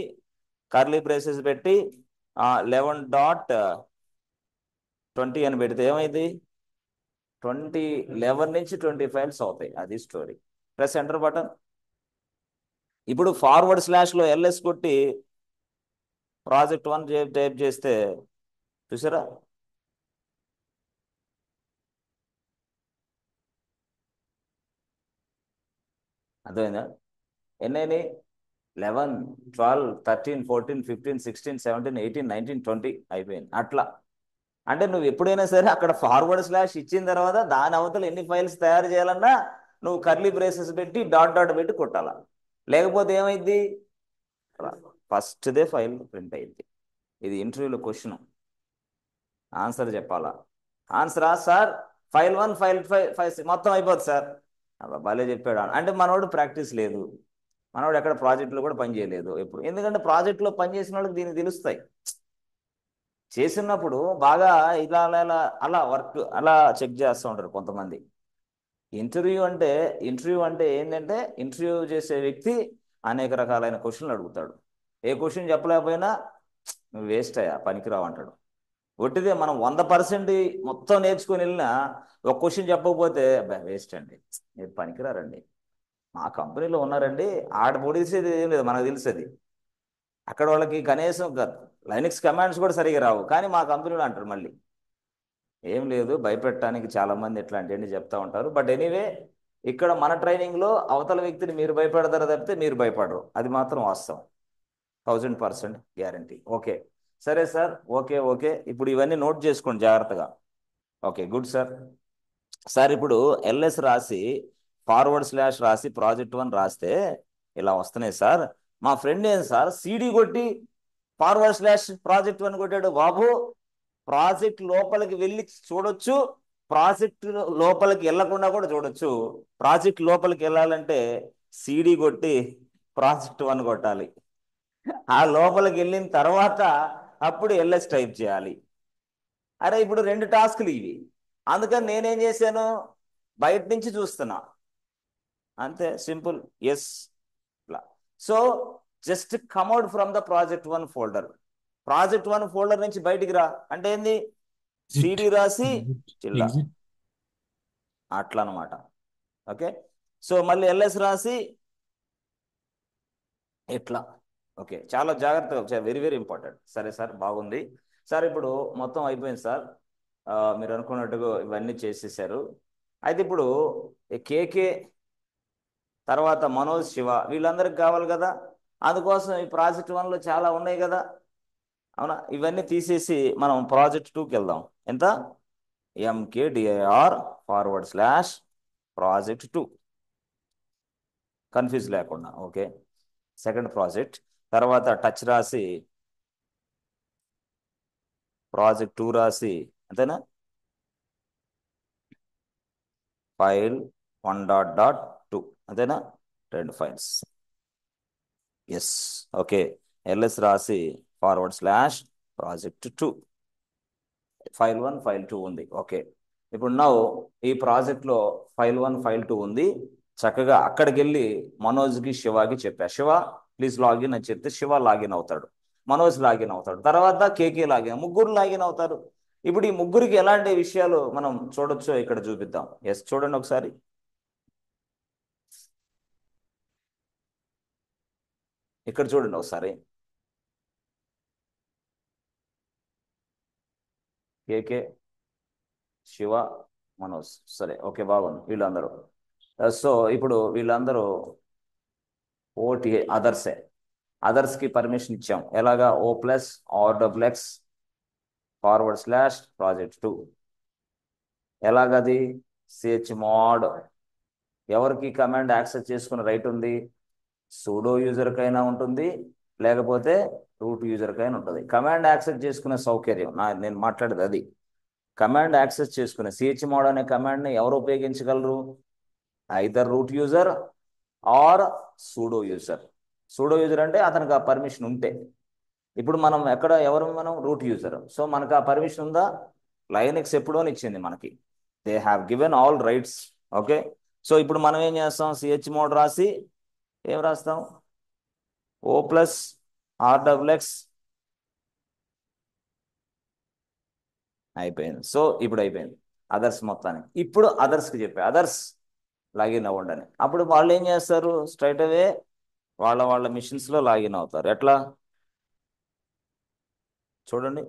కర్లీ బ్రేసెస్ పెట్టి 11.20 అని పెడితే ఏమైంది? 11 నుంచి 20 ఫైల్స్ అవుతాయి. అది స్టోరీ. Press enter button. ఇప్పుడు /లో ఎల్ఎస్ కొట్టి ప్రాజెక్ట్ 1 టైప్ చేస్తే చూసారా? అర్థమైందా? ఎన్నైనా 11, 12, 13, 14, 15, 16, 17, 18, 19, 20 అయిపోయింది. అట్లా అంటే నువ్వు ఎప్పుడైనా సరే అక్కడ // ఇచ్చిన తర్వాత దాని అవతల ఎన్ని ఫైల్స్ తయారు చేయాలన్నా నువ్వు కర్లీ బ్రేసెస్ పెట్టి డాట్ పెట్టి కొట్టాలా. లేకపోతే ఏమైంది? ఫస్ట్దే ఫైల్ ప్రింట్ అయింది. ఇది ఇంటర్వ్యూలో క్వశ్చన్. ఆన్సర్ చెప్పాలా? ఆన్సరా సార్ ఫైల్ 1 ఫైల్ 5 మొత్తం అయిపోద్ది సార్. భలే చెప్పాడు. అంటే మనోడు ప్రాక్టీస్ లేదు, మనోడు ఎక్కడ ప్రాజెక్టులో కూడా పని చేయలేదు ఎప్పుడు. ఎందుకంటే ప్రాజెక్టులో పని చేసిన వాళ్ళకి దీన్ని తెలుస్తాయి. చేసినప్పుడు బాగా ఇలా అలా అలా వర్క్ అలా చెక్ చేస్తూ ఉంటారు కొంతమంది. ఇంటర్వ్యూ అంటే ఏంటంటే ఇంటర్వ్యూ చేసే వ్యక్తి అనేక రకాలైన క్వశ్చన్లు అడుగుతాడు. ఏ క్వశ్చన్ చెప్పలేకపోయినా నువ్వు వేస్ట్ అయ్యా, పనికిరావు అంటాడు. ఒట్టిదే మనం 100% మొత్తం నేర్చుకొని వెళ్ళినా ఒక క్వశ్చన్ చెప్పకపోతే వేస్ట్ అండి, మీరు పనికిరారండి, మా కంపెనీలో ఉన్నారండి, ఆడ పొడిసేది ఏం లేదు, మనకు తెలిసేది. అక్కడ వాళ్ళకి కనీసం లైనక్స్ కమాండ్స్ కూడా సరిగా రావు, కానీ మా కంపెనీలో అంటారు. మళ్ళీ ఏం లేదు, భయపెట్టడానికి చాలామంది ఇట్లాంటివన్నీ చెప్తా ఉంటారు. బట్ ఎనీవే, ఇక్కడ మన ట్రైనింగ్లో అవతల వ్యక్తిని మీరు భయపెడతారు తప్పితే మీరు భయపడరు, అది మాత్రం వాస్తవం. 1000% గ్యారంటీ. ఓకే సరే సార్, ఓకే ఇప్పుడు ఇవన్నీ నోట్ చేసుకోండి జాగ్రత్తగా. Okay good sir. సార్ ఇప్పుడు ఎల్ఎస్ రాసి // రాసి ప్రాజెక్ట్ 1 రాస్తే ఇలా వస్తున్నాయి సార్. మా ఫ్రెండ్ ఏం సార్ సిడి కొట్టి // ప్రాజెక్ట్ 1 కొట్టాడు. బాబు ప్రాజెక్ట్ లోపలికి వెళ్ళి చూడొచ్చు, ప్రాజెక్ట్ లోపలికి వెళ్ళకుండా కూడా చూడొచ్చు. ప్రాజెక్ట్ లోపలికి వెళ్ళాలంటే సిడి కొట్టి ప్రాజెక్ట్ 1 కొట్టాలి. ఆ లోపలికి వెళ్ళిన తర్వాత అప్పుడు ఎల్ఎస్ టైప్ చేయాలి. అరే ఇప్పుడు 2 టాస్కులు ఇవి. అందుకని నేనేం చేశాను, బయట నుంచి చూస్తున్నా, అంతే simple. Yes. So just come out from the project 1 folder. Project 1 folder నుంచి బయటికి రా అంటే ఏంది? సిడి రాసి చిల్లా ఎగ్జిట్. అట్లా అనమాట. ఓకే సో మళ్ళీ ఎల్ఎస్ రాసి ఎట్లా. ఓకే చాలా జాగ్రత్తగా, వెరీ వెరీ ఇంపార్టెంట్. సరే సార్ బాగుంది సార్, ఇప్పుడు మొత్తం అయిపోయింది సార్. మీరు అనుకున్నట్టుగా ఇవన్నీ చేసేసారు. అయితే ఇప్పుడు కేకే తర్వాత మనోజ్, శివ వీళ్ళందరికి కావాలి కదా. అందుకోసం ఈ ప్రాజెక్ట్ 1లో చాలా ఉన్నాయి కదా. అవునా? ఇవన్నీ తీసేసి మనం ప్రాజెక్ట్ 2కి వెళ్దాం. ఎంత? MKDIR /project2, కన్ఫ్యూజ్ లేకుండా. Okay, second project. తర్వాత టచ్ రాసి ప్రాజెక్ట్ 2 రాసి, అంతేనా? ఫైల్ 1.2, అంతేనా? 2 ఫైల్స్. ఎస్. ఓకే, LS రాసి /project2, ఫైల్ 1 ఫైల్ 2 ఉంది. ఓకే, ఇప్పుడు నౌ ఈ ప్రాజెక్ట్లో ఫైల్ 1 ఫైల్ 2 ఉంది. చక్కగా అక్కడికి వెళ్ళి మనోజ్కి శివాకి చెప్పా, శివ ప్లీజ్ లాగిన్ అని చెప్తే శివ లాగిన్ అవుతాడు, మనోజ్ లాగిన్ అవుతాడు, తర్వాత కేకే లాగిన్, ముగ్గురు లాగిన్ అవుతారు. ఇప్పుడు ఈ ముగ్గురికి ఎలాంటి విషయాలు మనం చూడొచ్చో ఇక్కడ చూపిద్దాం. ఎస్, చూడండి ఒకసారి. ఇక్కడ చూడండి ఒకసారి. కేకే, శివ, మనోజ్. సరే, ఓకే, బాగుంది వీళ్ళందరూ. సో ఇప్పుడు వీళ్ళందరూ ఓటీ అదర్సే. అదర్స్కి పర్మిషన్ ఇచ్చాం. ఎలాగా? O+R+X /project2. ఎలాగది? chmod. ఎవరికి కమాండ్ యాక్సెస్ చేసుకునే రైట్ ఉంది? సూడో యూజర్కైనా ఉంటుంది, లేకపోతే రూట్ యూజర్కైనా ఉంటుంది. కమాండ్ యాక్సెస్ చేసుకునే సౌకర్యం నేను మాట్లాడేది అది. కమాండ్ యాక్సెస్ చేసుకునే chmod అనే కమాండ్ని ఎవరు ఉపయోగించగలరు? Either root user are pseudo user. Pseudo user అంటే అతనికి ఆ పర్మిషన్ ఉంటే. ఇప్పుడు మనం మనం రూట్ యూజర్, సో మనకు ఆ పర్మిషన్ ఉందా? లైనెక్స్ ఎప్పుడో ఇచ్చింది మనకి. They have given all rights. Okay, so ఇప్పుడు మనం ఏం చేస్తాం? chmod రాసి ఏం రాస్తాం? O+R+X అయిపోయింది. సో ఇప్పుడు అయిపోయింది అదర్స్ మొత్తానికి. ఇప్పుడు అదర్స్కి చెప్పా, అదర్స్ లాగిన్ అవ్వండి అని. అప్పుడు వాళ్ళు ఏం చేస్తారు? స్ట్రైట్ అవే వాళ్ళ మిషన్స్లో లాగిన్ అవుతారు. ఎట్లా? చూడండి.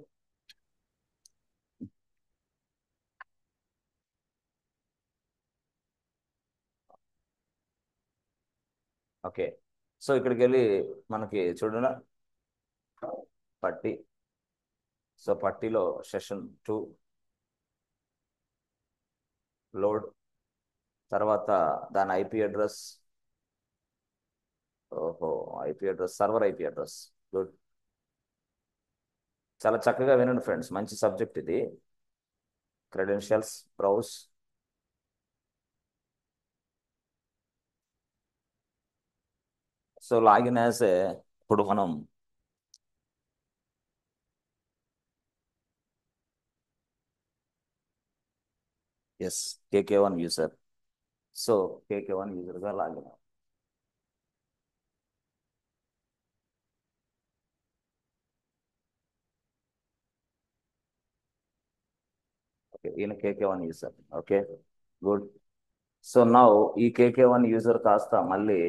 ఓకే, సో ఇక్కడికి వెళ్ళి మనకి చూడండి పట్టి. సో పట్టిలో సెషన్ 2 లోడ్, తర్వాత దాని ఐపీ అడ్రస్. ఓహో, IP address, server IP address. Good, చాలా చక్కగా వినండి ఫ్రెండ్స్, మంచి సబ్జెక్ట్ ఇది. Credentials browse. So login as a, ఇప్పుడు మనం yes KK1 user. So KK1 యూజర్గా లాగిన్. ఓకే, ఈయన KK1 user. Okay, good. So now ఈ KK1 యూజర్ కాస్త మళ్ళీ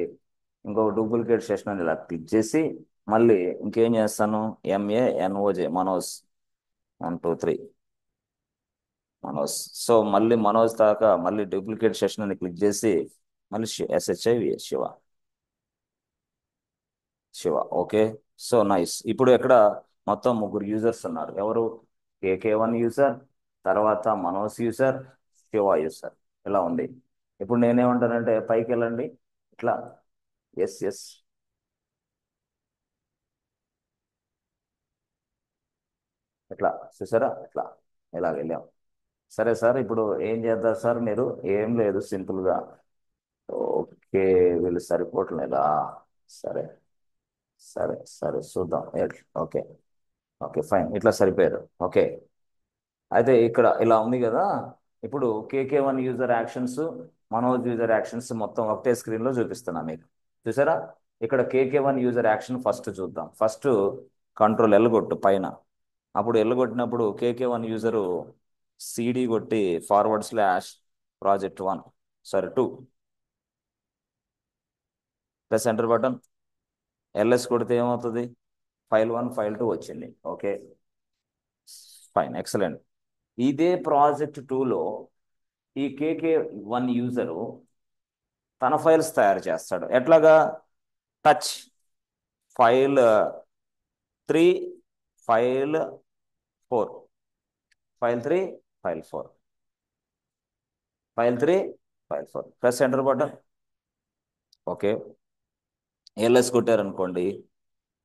ఇంకొక డూప్లికేట్ సెషన్ అని ఇలా క్లిక్ చేసి మళ్ళీ ఇంకేం చేస్తాను? MANOJ, మనోజ్ 1 2 3 మనోజ్. సో మళ్ళీ మనోజ్ దాకా మళ్ళీ డూప్లికేట్ సెషన్ అని క్లిక్ చేసి మళ్ళీ SHIV Shiva, Shiva. Okay, so nice. ఇప్పుడు ఎక్కడ మొత్తం ముగ్గురు యూజర్స్ ఉన్నారు. ఎవరు? KK1 యూజర్, తర్వాత మనోజ్ యూజర్, శివ యూజర్. ఇలా ఉంది. ఇప్పుడు నేనేమంటానంటే పైకి వెళ్ళండి ఇట్లా. ఎస్ ఎస్, ఇట్లా చూసారా? ఇట్లా ఇలా వెళ్ళాం. సరే సార్, ఇప్పుడు ఏం చేద్దాం సార్ మీరు? ఏం లేదు, సింపుల్గా. ఓకే, వీళ్ళు సరిపోవట్లేదా? సరే సరే సరే, చూద్దాం. ఓకే ఓకే, ఫైన్, ఇట్లా సరిపోయారు. ఓకే, అయితే ఇక్కడ ఇలా ఉంది కదా. ఇప్పుడు KK1 user actions, Manoj user actions మొత్తం ఒకటే స్క్రీన్లో చూపిస్తున్నా మీకు. చూసారా? ఇక్కడ KK1 యూజర్ యాక్షన్ ఫస్ట్ చూద్దాం. ఫస్ట్ కంట్రోల్ L కొట్టు పైన. అప్పుడు L కొట్టినప్పుడు KK1 యూజరు CD కొట్టి /project1, sorry 2 plus enter button. LS కొడితే ఏమవుతుంది? ఫైల్ 1 ఫైల్ 2 వచ్చింది. Okay, fine, excellent. ఇదే ప్రాజెక్ట్ 2లో ఈ KK1 యూజరు తన ఫైల్స్ తయారు చేస్తాడు. ఎట్లాగా? Touch file 3 file 4, file 3, file 4, file 3, file 4. Press enter button. Okay, LS కొట్టారనుకోండి,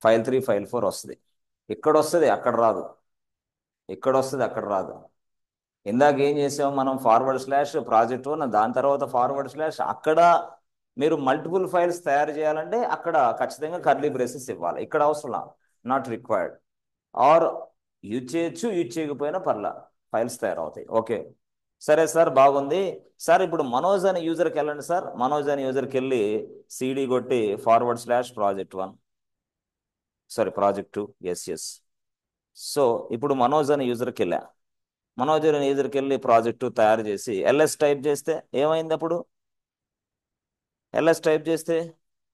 ఫైల్ 3, ఫైల్ 4 వస్తుంది. ఇక్కడ వస్తుంది, అక్కడ రాదు. ఇక్కడ వస్తుంది, అక్కడ రాదు. ఇందాక ఏం చేసాం మనం, ఫార్వర్డ్ స్లాష్ ప్రాజెక్ట్ 1, దాని తర్వాత ఫార్వర్డ్ స్లాష్. అక్కడ మీరు మల్టిపుల్ ఫైల్స్ తయారు చేయాలంటే అక్కడ ఖచ్చితంగా కర్లీ బ్రేసెస్ ఇవ్వాలి. ఇక్కడ అవసరం, నాట్ రిక్వైర్డ్. ఆర్ యూజ్ చేయొచ్చు, యూజ్ చేయకపోయినా పర్లా, ఫైల్స్ తయారవుతాయి. ఓకే, సరే సార్, బాగుంది సార్. ఇప్పుడు మనోజ్ అనే యూజర్కి వెళ్ళండి సార్. మనోజ్ అనే యూజర్కి వెళ్ళి సిడి కొట్టి forward slash project 1, sorry project 2. Yes yes. So ఇప్పుడు మనోజ్ అనే యూజర్కి వెళ్ళా. మనోజ్ అనే యూజర్కి వెళ్ళి ప్రాజెక్ట్ 2 తయారు చేసి ఎల్ఎస్ టైప్ చేస్తే ఏమైంది? అప్పుడు ఎల్ఎస్ టైప్ చేస్తే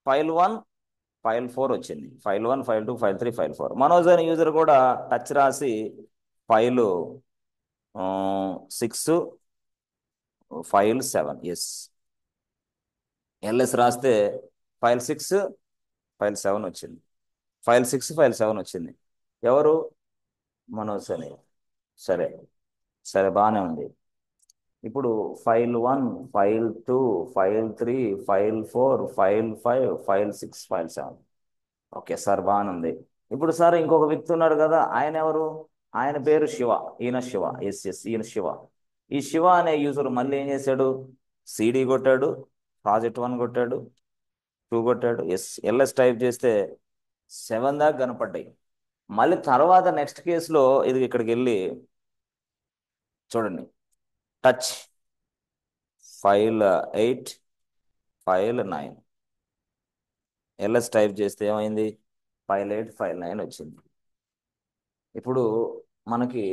ఫైల్ 1, ఫైల్ 4 వచ్చింది. File 1, file 2, file 3, file 4. Manoj అనే యూజర్ కూడా టచ్ రాసి ఫైలు 6, ఫైల్ 7. ఎస్, ఎల్ఎస్ రాస్తే ఫైల్ 6, ఫైల్ 7 వచ్చింది. ఫైల్ 6, ఫైల్ 7 వచ్చింది. ఎవరు? మనోజ్ అని. సరే సరే, బాగానే ఉంది. ఇప్పుడు file 1, file 2, file 3, file 4, file 5, file 6, file 7. Okay sir, బాగానే ఉంది. ఇప్పుడు సార్ ఇంకొక వ్యక్తి ఉన్నాడు కదా, ఆయన ఎవరు? ఆయన పేరు శివ. ఈయన శివ. ఎస్ ఎస్, ఈయన శివ. ఈ శివ అనే యూజర్ మళ్ళీ ఏం చేశాడు? సిడి కొట్టాడు, ప్రాజెక్ట్ 1 కొట్టాడు, 2 కొట్టాడు. ఎస్, ఎల్ఎస్ టైప్ చేస్తే 7 దాకా కనపడ్డాయి. మళ్ళీ తర్వాత నెక్స్ట్ కేసులో ఇది ఇక్కడికి వెళ్ళి చూడండి, touch file 8, file 9. LS type చేస్తే ఏమైంది? ఫైల్ 8, ఫైల్ 9 వచ్చింది. ఇప్పుడు మనకి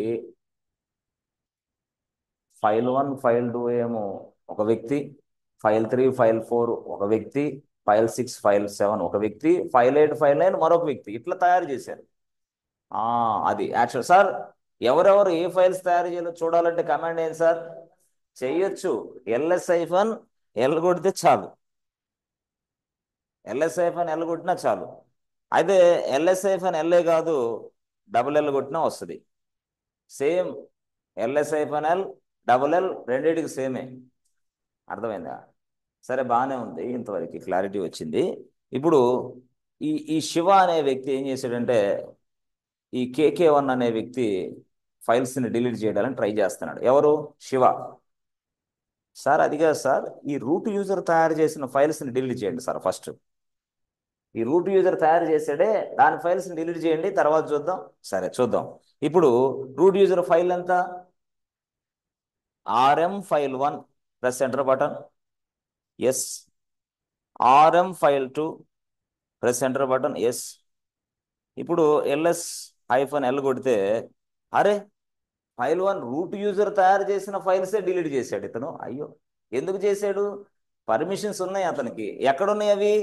ఫైల్ 1, ఫైల్ 2 ఏమో ఒక వ్యక్తి, ఫైల్ 3, ఫైల్ 4 ఒక వ్యక్తి, ఫైల్ 6, ఫైల్ 7 ఒక వ్యక్తి, ఫైల్ 8, ఫైల్ 9 మరొక వ్యక్తి. ఇట్లా తయారు చేశారు. అది యాక్చువల్ సార్. ఎవరెవరు ఏ ఫైల్స్ తయారు చేయాలో చూడాలంటే కమాండ్ ఏంటి సార్? చెయ్యొచ్చు, LS-L కొడితే చాలు. LS-L కొట్టినా చాలు. అయితే LS-L కాదు, LL కొట్టినా వస్తుంది. సేమ్ LS-L, LL రెండింటికి సేమే. అర్థమైందా? సరే, బాగానే ఉంది, ఇంతవరకు క్లారిటీ వచ్చింది. ఇప్పుడు ఈ ఈ శివ అనే వ్యక్తి ఏం చేశాడంటే, ఈ KK1 అనే వ్యక్తి ఫైల్స్ని డిలీట్ చేయడానికి ట్రై చేస్తున్నాడు. ఎవరు? శివ. సార్ అది కాదు సార్, ఈ రూట్ యూజర్ తయారు చేసిన ఫైల్స్ని డిలీట్ చేయండి సార్ ఫస్ట్. ఈ రూట్ యూజర్ తయారు చేసాడే, దాని ఫైల్స్ని డిలీట్ చేయండి, తర్వాత చూద్దాం. సరే చూద్దాం. ఇప్పుడు రూట్ యూజర్ ఫైల్ ఎంత? RM file 1, press enter button. Yes. RM file 2, press enter button. Yes. ఇప్పుడు LS-L కొడితే, అరే ఫైల్ 1 రూట్ యూజర్ తయారు చేసిన ఫైల్సే డిలీట్ చేశాడు ఇతను. అయ్యో, ఎందుకు చేశాడు? పర్మిషన్స్ ఉన్నాయి అతనికి. ఎక్కడున్నాయి అవి?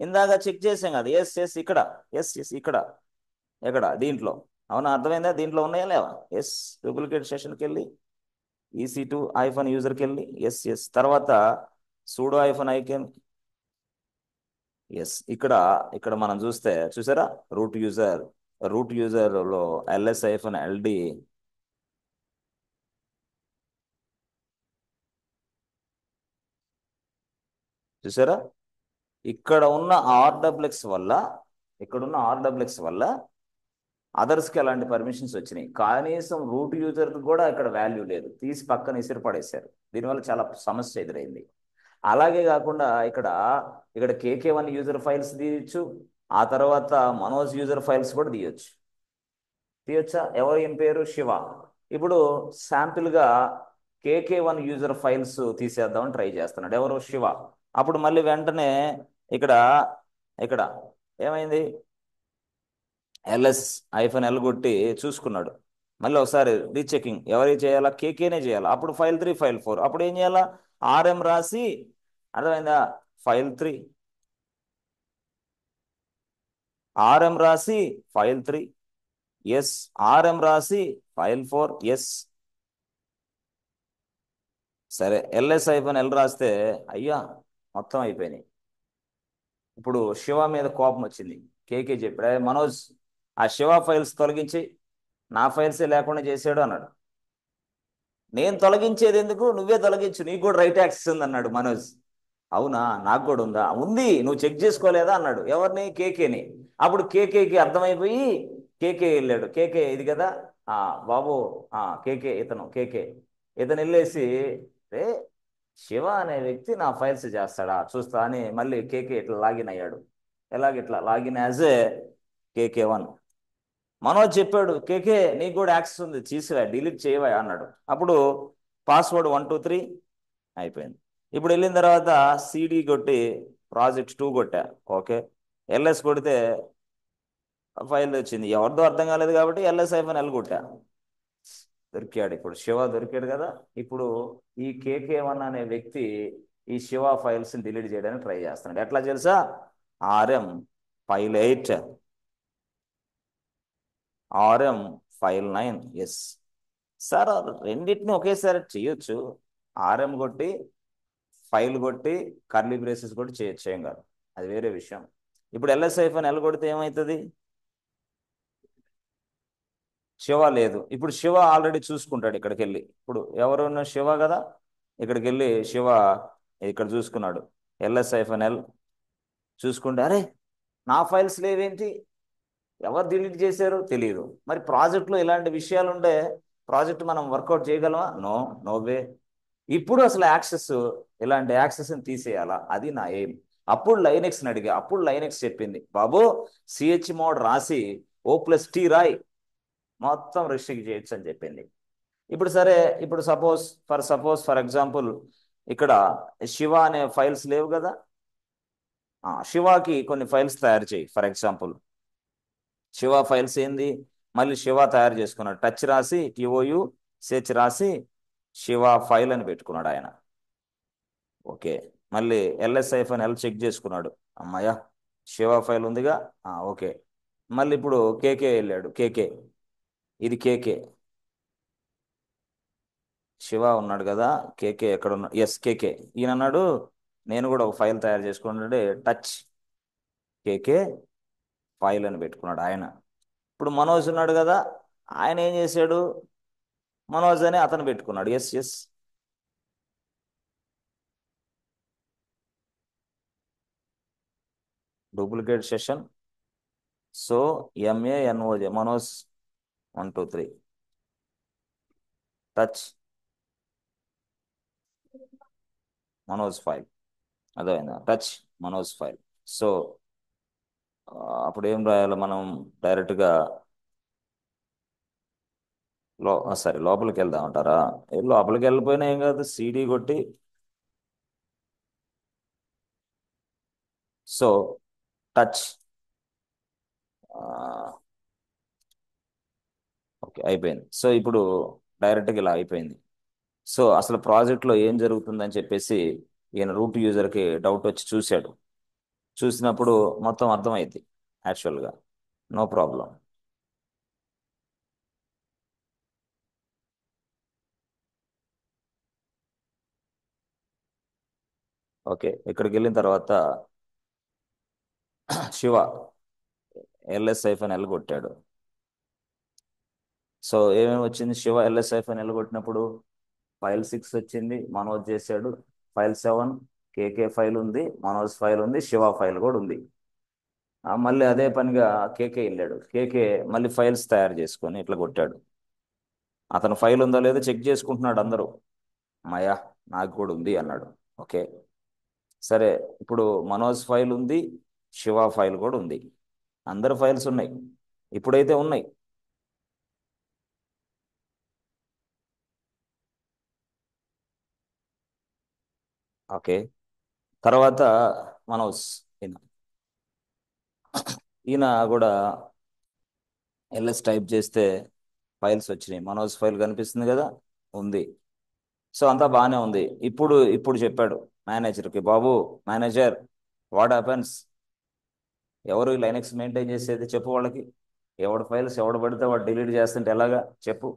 ఇందాక చెక్ చేసాం కదా. ఎస్ ఎస్, ఇక్కడ. ఎస్ ఎస్, ఇక్కడ. ఎక్కడ? దీంట్లో. అవునా, అర్థమైందా? దీంట్లో ఉన్నాయా లేవా? ఎస్. డూప్లికేట్ సెషన్కి వెళ్ళి EC2 యూజర్కి వెళ్ళి ఎస్ ఎస్, తర్వాత sudo -iken. ఎస్, ఇక్కడ ఇక్కడ మనం చూస్తే చూసారా, రూట్ యూజర్లో LS-LD చూసారా. ఇక్కడ ఉన్న ఆర్డబ్ల్యూఎక్స్ వల్ల అదర్స్కి ఎలాంటి పర్మిషన్స్ వచ్చినాయి. కనీసం రూట్ యూజర్కి కూడా ఇక్కడ వాల్యూ లేదు, తీసి పక్కన ఇసిరి పడేశారు. దీనివల్ల చాలా సమస్య ఎదురైంది. అలాగే కాకుండా ఇక్కడ KK1 యూజర్ ఫైల్స్ తీయచ్చు, ఆ తర్వాత మనోజ్ యూజర్ ఫైల్స్ కూడా తీయొచ్చా? ఏం పేరు? శివ. ఇప్పుడు శాంపిల్గా KK1 యూజర్ ఫైల్స్ తీసేద్దామని ట్రై చేస్తున్నాడు. ఎవరు? శివ. అప్పుడు మళ్ళీ వెంటనే ఇక్కడ ఇక్కడ ఏమైంది? LS-L కొట్టి చూసుకున్నాడు. మళ్ళీ ఒకసారి రీచెకింగ్. ఎవరికి చేయాలా? KKనే చేయాలా. అప్పుడు ఫైల్ 3, ఫైల్ 4. అప్పుడు ఏం చేయాలా? RM రాసి, అర్థమైందా? ఫైల్ 3, RM రాసి ఫైల్ 3. ఎస్. RM రాసి ఫైల్ 4. ఎస్. సరే, LS-L రాస్తే అయ్యా మొత్తం అయిపోయినాయి. ఇప్పుడు శివ మీద కోపం వచ్చింది. KK చెప్పాడు, మనోజ్ ఆ శివ ఫైల్స్ తొలగించి నా ఫైల్సే లేకుండా చేసాడు అన్నాడు. నేను తొలగించేది ఎందుకు, నువ్వే తొలగించు, నీకు కూడా రైట్ యాక్సెస్ ఉంది అన్నాడు మనోజ్. అవునా, నాకు కూడా ఉందా, ఉంది, నువ్వు చెక్ చేసుకోలేదా అన్నాడు. ఎవరిని? కేకేని. అప్పుడు కేకేకి అర్థమైపోయి కేకే వెళ్ళాడు. కేకే ఇది కదా, ఆ బాబు, కేకే ఇతను, కేకే ఇతను వెళ్ళేసి, రే శివ అనే వ్యక్తి నా ఫైల్స్ చేస్తాడా చూస్తా అని మళ్ళీ కేకే ఇట్లా లాగిన్ అయ్యాడు. ఇట్లా లాగిన్ యాజ్ ఏ కేకే1. మనోజ్ చెప్పాడు, కేకే నీకు కూడా యాక్సెస్ ఉంది, తీసివా, డిలీట్ చేయవా అన్నాడు. అప్పుడు పాస్వర్డ్ 123 అయిపోయింది. ఇప్పుడు వెళ్ళిన తర్వాత సిడి కొట్టి ప్రాజెక్ట్ 2 కొట్టా, ఓకే. ఎల్ఎస్ కొడితే ఫైల్ వచ్చింది, ఎవరిదో అర్థం కాలేదు కాబట్టి LS-L కొట్టా, దొరికాడు. ఇప్పుడు శివ దొరికాడు కదా. ఇప్పుడు ఈ కేకే1 అనే వ్యక్తి ఈ శివ ఫైల్స్ని డిలీట్ చేయడానికి ట్రై చేస్తున్నాడు. ఎట్లా తెలుసా? RM file 8, RM file 9. Yes sir, రెండింటిని ఒకేసారి చేయొచ్చు. RM కొట్టి ఫైల్ కొట్టి కర్లీ బ్రేసెస్ కొట్టి చేయొచ్చు, ఏం కాదు, అది వేరే విషయం. ఇప్పుడు LS-L కొడితే ఏమవుతుంది? శివ లేదు. ఇప్పుడు శివ ఆల్రెడీ చూసుకుంటాడు ఇక్కడికి వెళ్ళి. ఇప్పుడు ఎవరున్న శివ కదా, ఇక్కడికి వెళ్ళి శివ ఇక్కడ చూసుకున్నాడు. LS-L చూసుకుంటే, అరే నా ఫైల్స్ లేవేంటి, ఎవరు డిలీట్ చేశారో తెలియదు. మరి ప్రాజెక్ట్లో ఇలాంటి విషయాలు ఉంటే ప్రాజెక్ట్ మనం వర్కౌట్ చేయగలమా? No, no way. ఇప్పుడు అసలు ఇలాంటి యాక్సెస్ని తీసేయాలా, అది నా ఎయిమ్. అప్పుడు లైనెక్స్ని అడిగా. అప్పుడు లైనెక్స్ చెప్పింది, బాబు chmod రాసి O+T రాయి, మొత్తం రిస్ట్రిక్ట్ చేయొచ్చు అని చెప్పింది. ఇప్పుడు సరే, ఇప్పుడు ఫర్ ఎగ్జాంపుల్ ఇక్కడ శివ అనే ఫైల్స్ లేవు కదా. శివాకి కొన్ని ఫైల్స్ తయారు చేయి. ఫర్ ఎగ్జాంపుల్ శివ ఫైల్స్ ఏంది, మళ్ళీ శివ తయారు చేసుకున్నాడు. టచ్ రాసి TOU సెర్చ్ రాసి శివ ఫైల్ అని పెట్టుకున్నాడు ఆయన. ఓకే, మళ్ళీ LS-L చెక్ చేసుకున్నాడు. అమ్మాయ శివ ఫైల్ ఉందిగా, ఓకే. మళ్ళీ ఇప్పుడు కేకే వెళ్ళాడు. కేకే, ఇది కేకే, శివ ఉన్నాడు కదా, కేకే ఎక్కడ ఉన్నాడు? ఎస్, కేకే. ఈయన అన్నాడు, నేను కూడా ఒక ఫైల్ తయారు చేసుకుంటే టచ్ కేకే ఫైల్ అని పెట్టుకున్నాడు ఆయన. ఇప్పుడు మనోజ్ ఉన్నాడు కదా, ఆయన ఏం చేశాడు? మనోజ్ అని అతను పెట్టుకున్నాడు. Yes yes, duplicate session. So MANOJ, Manoj 123 touch Manoj file, అర్థమైందా? Touch Manoj file. సో అప్పుడు ఏం రాయాలి మనం? డైరెక్ట్గా లోపలికి వెళ్దామంటారా? లోపలికి వెళ్ళిపోయినా ఏం కాదు, CD కొట్టి సో టచ్, ఓకే అయిపోయింది. సో ఇప్పుడు డైరెక్ట్గా ఇలా అయిపోయింది. సో అసలు ప్రాజెక్ట్లో ఏం జరుగుతుందని చెప్పేసి ఈయన రూట్ యూజర్కి డౌట్ వచ్చి చూశాడు. చూసినప్పుడు మొత్తం అర్థమైంది యాక్చువల్గా, నో ప్రాబ్లం. ఓకే, ఇక్కడికి వెళ్ళిన తర్వాత శివ LS-L కొట్టాడు. సో ఏమేమి వచ్చింది? శివ LS-L కొట్టినప్పుడు ఫైల్ 6 వచ్చింది, మనోజ్ చేశాడు. ఫైల్ 7 కేకే ఫైల్ ఉంది, మనోజ్ ఫైల్ ఉంది, శివ ఫైల్ కూడా ఉంది. మళ్ళీ అదే పనిగా కేకే వెళ్ళాడు. కేకే మళ్ళీ ఫైల్స్ తయారు చేసుకొని ఇట్లా కొట్టాడు. అతను ఫైల్ ఉందో లేదో చెక్ చేసుకుంటున్నాడు. అందరూ మాయా నాకు కూడా ఉంది అన్నాడు. ఓకే సరే, ఇప్పుడు మనోజ్ ఫైల్ ఉంది, శివ ఫైల్ కూడా ఉంది, అందరు ఫైల్స్ ఉన్నాయి, ఇప్పుడైతే ఉన్నాయి. ఓకే, తర్వాత మనోజ్ ఈయన ఈయన కూడా LS టైప్ చేస్తే ఫైల్స్ వచ్చినాయి. మనోజ్ ఫైల్ కనిపిస్తుంది కదా, ఉంది. సో అంతా బాగానే ఉంది. ఇప్పుడు చెప్పాడు మేనేజర్కి, బాబు మేనేజర్, వాట్ హ్యాపెన్స్, ఎవరు లైనెక్స్ మెయింటైన్ చేసేది చెప్పు వాళ్ళకి, ఎవడు ఫైల్స్ ఎవడు పడితే వాడు డిలీట్ చేస్తుంటే ఎలాగా చెప్పు.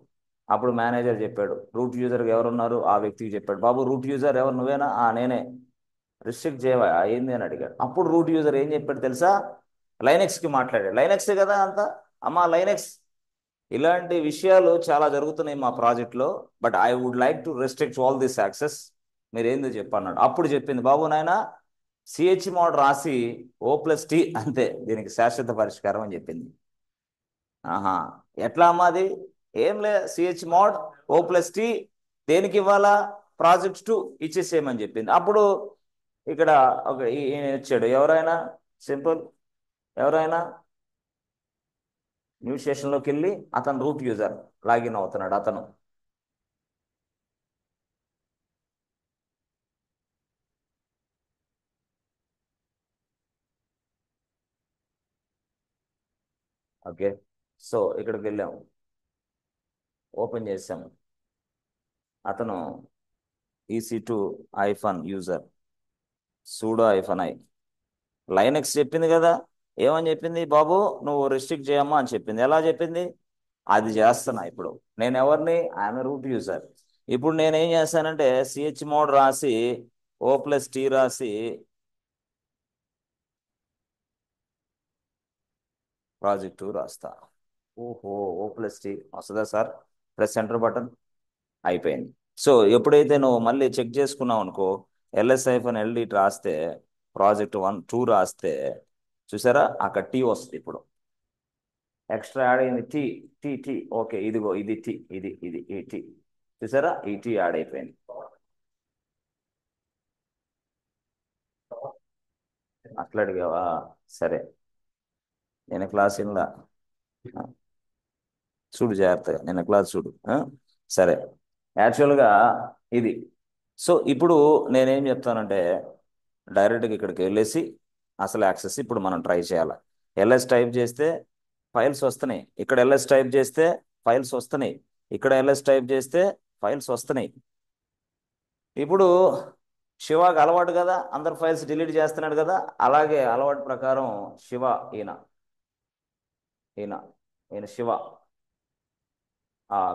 అప్పుడు మేనేజర్ చెప్పాడు, రూట్ యూజర్కి ఎవరున్నారు, ఆ వ్యక్తికి చెప్పాడు. బాబు రూట్ యూజర్ ఎవరు, నువ్వేనా? నేనే. రిస్ట్రిక్ట్ చేయవా ఏంది అని అడిగాడు. అప్పుడు రూట్ యూజర్ ఏం చెప్పాడు తెలుసా? లైనెక్స్కి మాట్లాడాడు. లైనెక్సే కదా అంతా, అమ్మా లైనెక్స్ ఇలాంటి విషయాలు చాలా జరుగుతున్నాయి మా ప్రాజెక్ట్లో, but I would like to restrict all this access, మీరేందో చెప్పన్నాడు. అప్పుడు చెప్పింది, బాబు నాయన సిహెచ్ మోడ్ రాసి O+T అంతే, దీనికి శాశ్వత పరిష్కారం అని చెప్పింది. ఆహా, ఎట్లా అమ్మా అది? ఏం లే, సిహెచ్ మోడ్ O+T దేనికి ఇవ్వాలా, ప్రాజెక్ట్ 2 ఇచ్చేసేయమని చెప్పింది. అప్పుడు ఇక్కడ ఒక ఈయన ఇచ్చాడు, ఎవరైనా సింపుల్, ఎవరైనా న్యూ సెషన్లోకి వెళ్ళి అతను రూట్ యూజర్ లాగిన్ అవుతున్నాడు. అతను ఓకే, సో ఇక్కడికి వెళ్ళాము, ఓపెన్ చేసాము. అతను EC2 hyphen user pseudo -i Linux చెప్పింది కదా, ఏమని చెప్పింది, బాబు నువ్వు రిస్ట్రిక్ట్ చేయమ్మా అని చెప్పింది. ఎలా చెప్పింది? అది చేస్తున్నా ఇప్పుడు. నేను ఎవరిని? I'm root user. ఇప్పుడు నేనేం చేస్తానంటే సిహెచ్ మోడ్ రాసి O+T రాసి ప్రాజెక్ట్ 2 రాస్తా. ఓహో, O+T వస్తుందా సార్? ప్రెస్ సెంటర్ బటన్, అయిపోయింది. సో ఎప్పుడైతే నువ్వు మళ్ళీ చెక్ చేసుకున్నావు అనుకో, LS-LD రాస్తే ప్రాజెక్ట్ 1 2 రాస్తే చూసారా, అక్కడ T వస్తుంది. ఇప్పుడు ఎక్స్ట్రా యాడ్ అయింది, టీ టీ టీ. ఓకే, ఇదిగో ఇది టీ, ఇది ఈ టీ, చూసారా, ఈ టీ యాడ్ అయిపోయింది. అట్లా అడిగావా? సరే, నేను క్లాస్ ఇన్లా చూడు జాగ్రత్తగా, నిన్న క్లాస్ చూడు. సరే, యాక్చువల్గా ఇది. సో ఇప్పుడు నేనేం చెప్తానంటే డైరెక్ట్గా ఇక్కడికి వెళ్ళేసి అసలు యాక్సెస్ ఇప్పుడు మనం ట్రై చేయాలి. LS టైప్ చేస్తే ఫైల్స్ వస్తున్నాయి, ఇక్కడ LS టైప్ చేస్తే ఫైల్స్ వస్తున్నాయి, ఇక్కడ LS టైప్ చేస్తే ఫైల్స్ వస్తున్నాయి. ఇప్పుడు శివకి అలవాటు కదా, అందరు ఫైల్స్ డిలీట్ చేస్తున్నాడు కదా, అలాగే అలవాటు ప్రకారం శివ, ఈయన ఈయన ఈయన శివ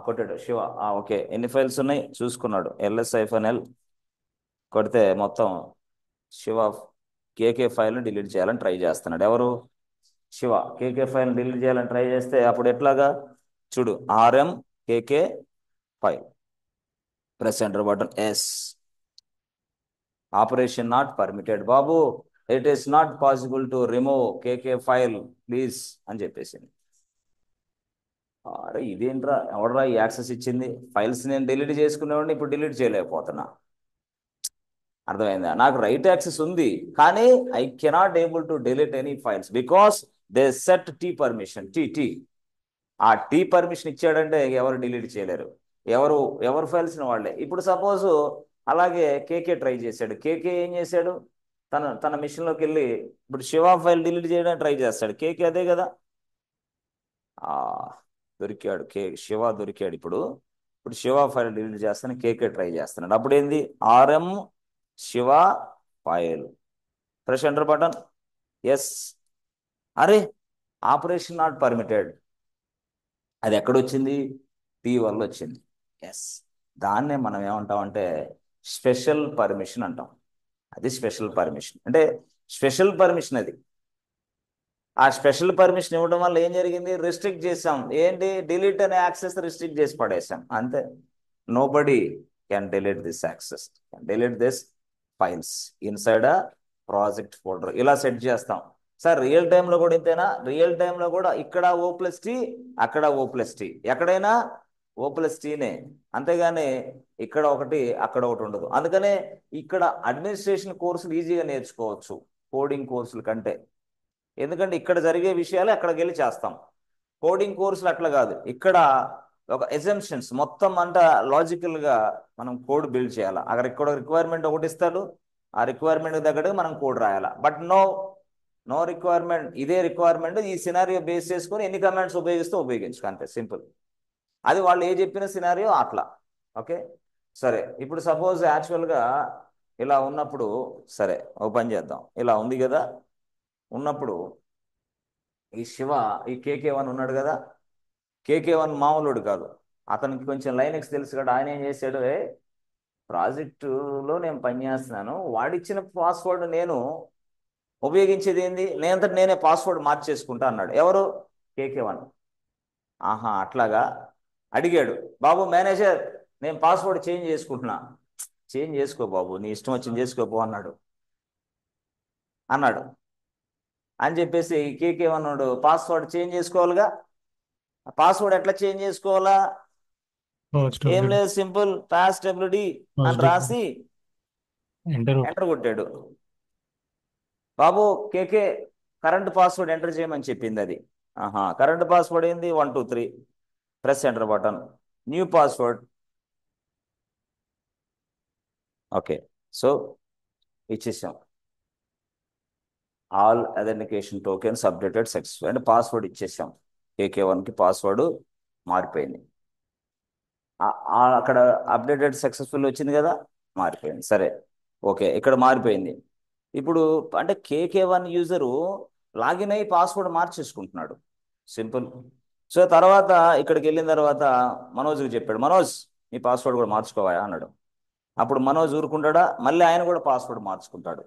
కొట్టాడు. శివ ఓకే, ఎన్ని ఫైల్స్ ఉన్నాయి చూసుకున్నాడు. LS-L కొడితే మొత్తం శివ KK ఫైల్ని డిలీట్ చేయాలని ట్రై చేస్తున్నాడు. ఎవరు? శివ KK ఫైల్ని డిలీట్ చేయాలని ట్రై చేస్తే అప్పుడు ఎట్లాగా చూడు, RM KK file, press enter button, yes, operation not permitted బాబు, it is not possible to remove KK file please అని చెప్పేసింది. అరే ఇదేంట్రా, ఎవడరా ఈ యాక్సెస్ ఇచ్చింది? ఫైల్స్ నేను డిలీట్ చేసుకునేవాడిని, ఇప్పుడు డిలీట్ చేయలేకపోతున్నా. అర్థమైందా? నాకు రైట్ యాక్సెస్ ఉంది, కానీ I cannot able to delete any files because they set T permission. T ఆ T పర్మిషన్ ఇచ్చాడంటే ఎవరు డిలీట్ చేయలేరు, ఎవరు ఫైల్స్ని వాళ్ళే. ఇప్పుడు సపోజ్ అలాగే KK ట్రై చేశాడు. KK ఏం చేశాడు, తన మిషన్లోకి వెళ్ళి ఇప్పుడు శివ ఫైల్ డిలీట్ చేయడానికి ట్రై చేస్తాడు. KK అదే కదా, దొరికాడు, శివ దొరికాడు. ఇప్పుడు శివ ఫైల్ డిలీట్ చేస్తాను, KK ట్రై చేస్తున్నాడు. అప్పుడు ఏంది, RM Shiva file, press enter button, yes. అరే ఆపరేషన్ నాట్ పర్మిటెడ్, అది ఎక్కడొచ్చింది? T1 వచ్చింది. ఎస్, దాన్నే మనం ఏమంటామంటే స్పెషల్ పర్మిషన్ అంటాం. అది స్పెషల్ పర్మిషన్ అంటే స్పెషల్ పర్మిషన్ అది. ఆ స్పెషల్ పర్మిషన్ ఇవ్వడం వల్ల ఏం జరిగింది, రిస్ట్రిక్ట్ చేసాం. ఏంటి, డిలీట్ అనే యాక్సెస్ రిస్ట్రిక్ట్ చేసి పడేసాం అంతే. Nobody can delete this access, can delete this files inside a project folder. ఇలా సెట్ చేస్తాం. సార్ రియల్ టైంలో కూడా ఇంతేనా? రియల్ టైంలో కూడా ఇక్కడ O+T, అక్కడ O+T, ఎక్కడైనా O+Tనే, అంతేగాని ఇక్కడ ఒకటి అక్కడ ఒకటి ఉండదు. అందుకనే ఇక్కడ అడ్మినిస్ట్రేషన్ కోర్సులు ఈజీగా నేర్చుకోవచ్చు కోడింగ్ కోర్సుల కంటే. ఎందుకంటే ఇక్కడ జరిగే విషయాలు అక్కడికి వెళ్ళి చేస్తాం. కోడింగ్ కోర్సులు అట్లా కాదు, ఇక్కడ ఒక ఎజంప్షన్స్ మొత్తం అంతా లాజికల్గా మనం కోడ్ బిల్డ్ చేయాలి. అక్కడ ఇక్కడ రిక్వైర్మెంట్ ఒకటి ఇస్తాడు, ఆ రిక్వైర్మెంట్ తగ్గట్టుగా మనం కోడ్ రాయాలి. బట్ నో రిక్వైర్మెంట్, ఇదే రిక్వైర్మెంట్, ఈ సినారియో బేస్ చేసుకొని ఎన్ని కమాండ్స్ ఉపయోగిస్తూ ఉపయోగించుకో, అంతే సింపుల్. అది వాళ్ళు ఏ చెప్పిన సినారియో అట్లా. ఓకే, సరే. ఇప్పుడు సపోజ్ యాక్చువల్గా ఇలా ఉన్నప్పుడు, సరే ఓ పని చేద్దాం, ఇలా ఉంది కదా, ఉన్నప్పుడు ఈ శివ ఈ KK1 ఉన్నాడు కదా, KK1 మామూలుడు కాదు, అతనికి కొంచెం లైనెక్స్ తెలుసు కదా. ఆయన ఏం చేశాడు, ప్రాజెక్టులో నేను పనిచేస్తున్నాను, వాడిచ్చిన పాస్వర్డ్ నేను ఉపయోగించేది ఏంది, నేనంతటి నేనే పాస్వర్డ్ మార్చేసుకుంటా అన్నాడు. ఎవరు? KK1. ఆహా అట్లాగా అడిగాడు. బాబు మేనేజర్, నేను పాస్వర్డ్ చేంజ్ చేసుకుంటున్నా. చేంజ్ చేసుకో బాబు, నీ ఇష్టం వచ్చింది చేసుకోపో అన్నాడు. అన్నాడు అని చెప్పేసి కేకేమన్నాడు, పాస్వర్డ్ చేంజ్ చేసుకోవాలిగా. పాస్వర్డ్ ఎట్లా చేంజ్ చేసుకోవాలా? ఫస్ట్ ఏం లేదు, సింపుల్ పాస్ డబ్ల్యూడి అని రాసి ఎంటర్. ఎంటర్ కొట్టాడు. బాబు కేకే కరెంట్ పాస్వర్డ్ ఎంటర్ చేయమని చెప్పింది అది. ఆహా కరెంట్ పాస్వర్డ్ ఏంది 123, press enter button, new password. Okay, so ఇచ్చేసాం. All authentication tokens updated successful అంటే పాస్వర్డ్ ఇచ్చేసాం. కేకే1కి పాస్వర్డ్ మారిపోయింది. అక్కడ అప్డేటెడ్ సక్సెస్ఫుల్ వచ్చింది కదా, మారిపోయింది. సరే ఓకే, ఇక్కడ మారిపోయింది. ఇప్పుడు అంటే కేకే1 యూజరు లాగిన్ అయ్యి పాస్వర్డ్ మార్చేసుకుంటున్నాడు. సింపుల్. సో తర్వాత ఇక్కడికి వెళ్ళిన తర్వాత మనోజ్కి చెప్పాడు, మనోజ్ నీ పాస్వర్డ్ కూడా మార్చుకోవా అన్నాడు. అప్పుడు మనోజ్ ఊరుకుంటాడా? మళ్ళీ ఆయన కూడా పాస్వర్డ్ మార్చుకుంటాడు.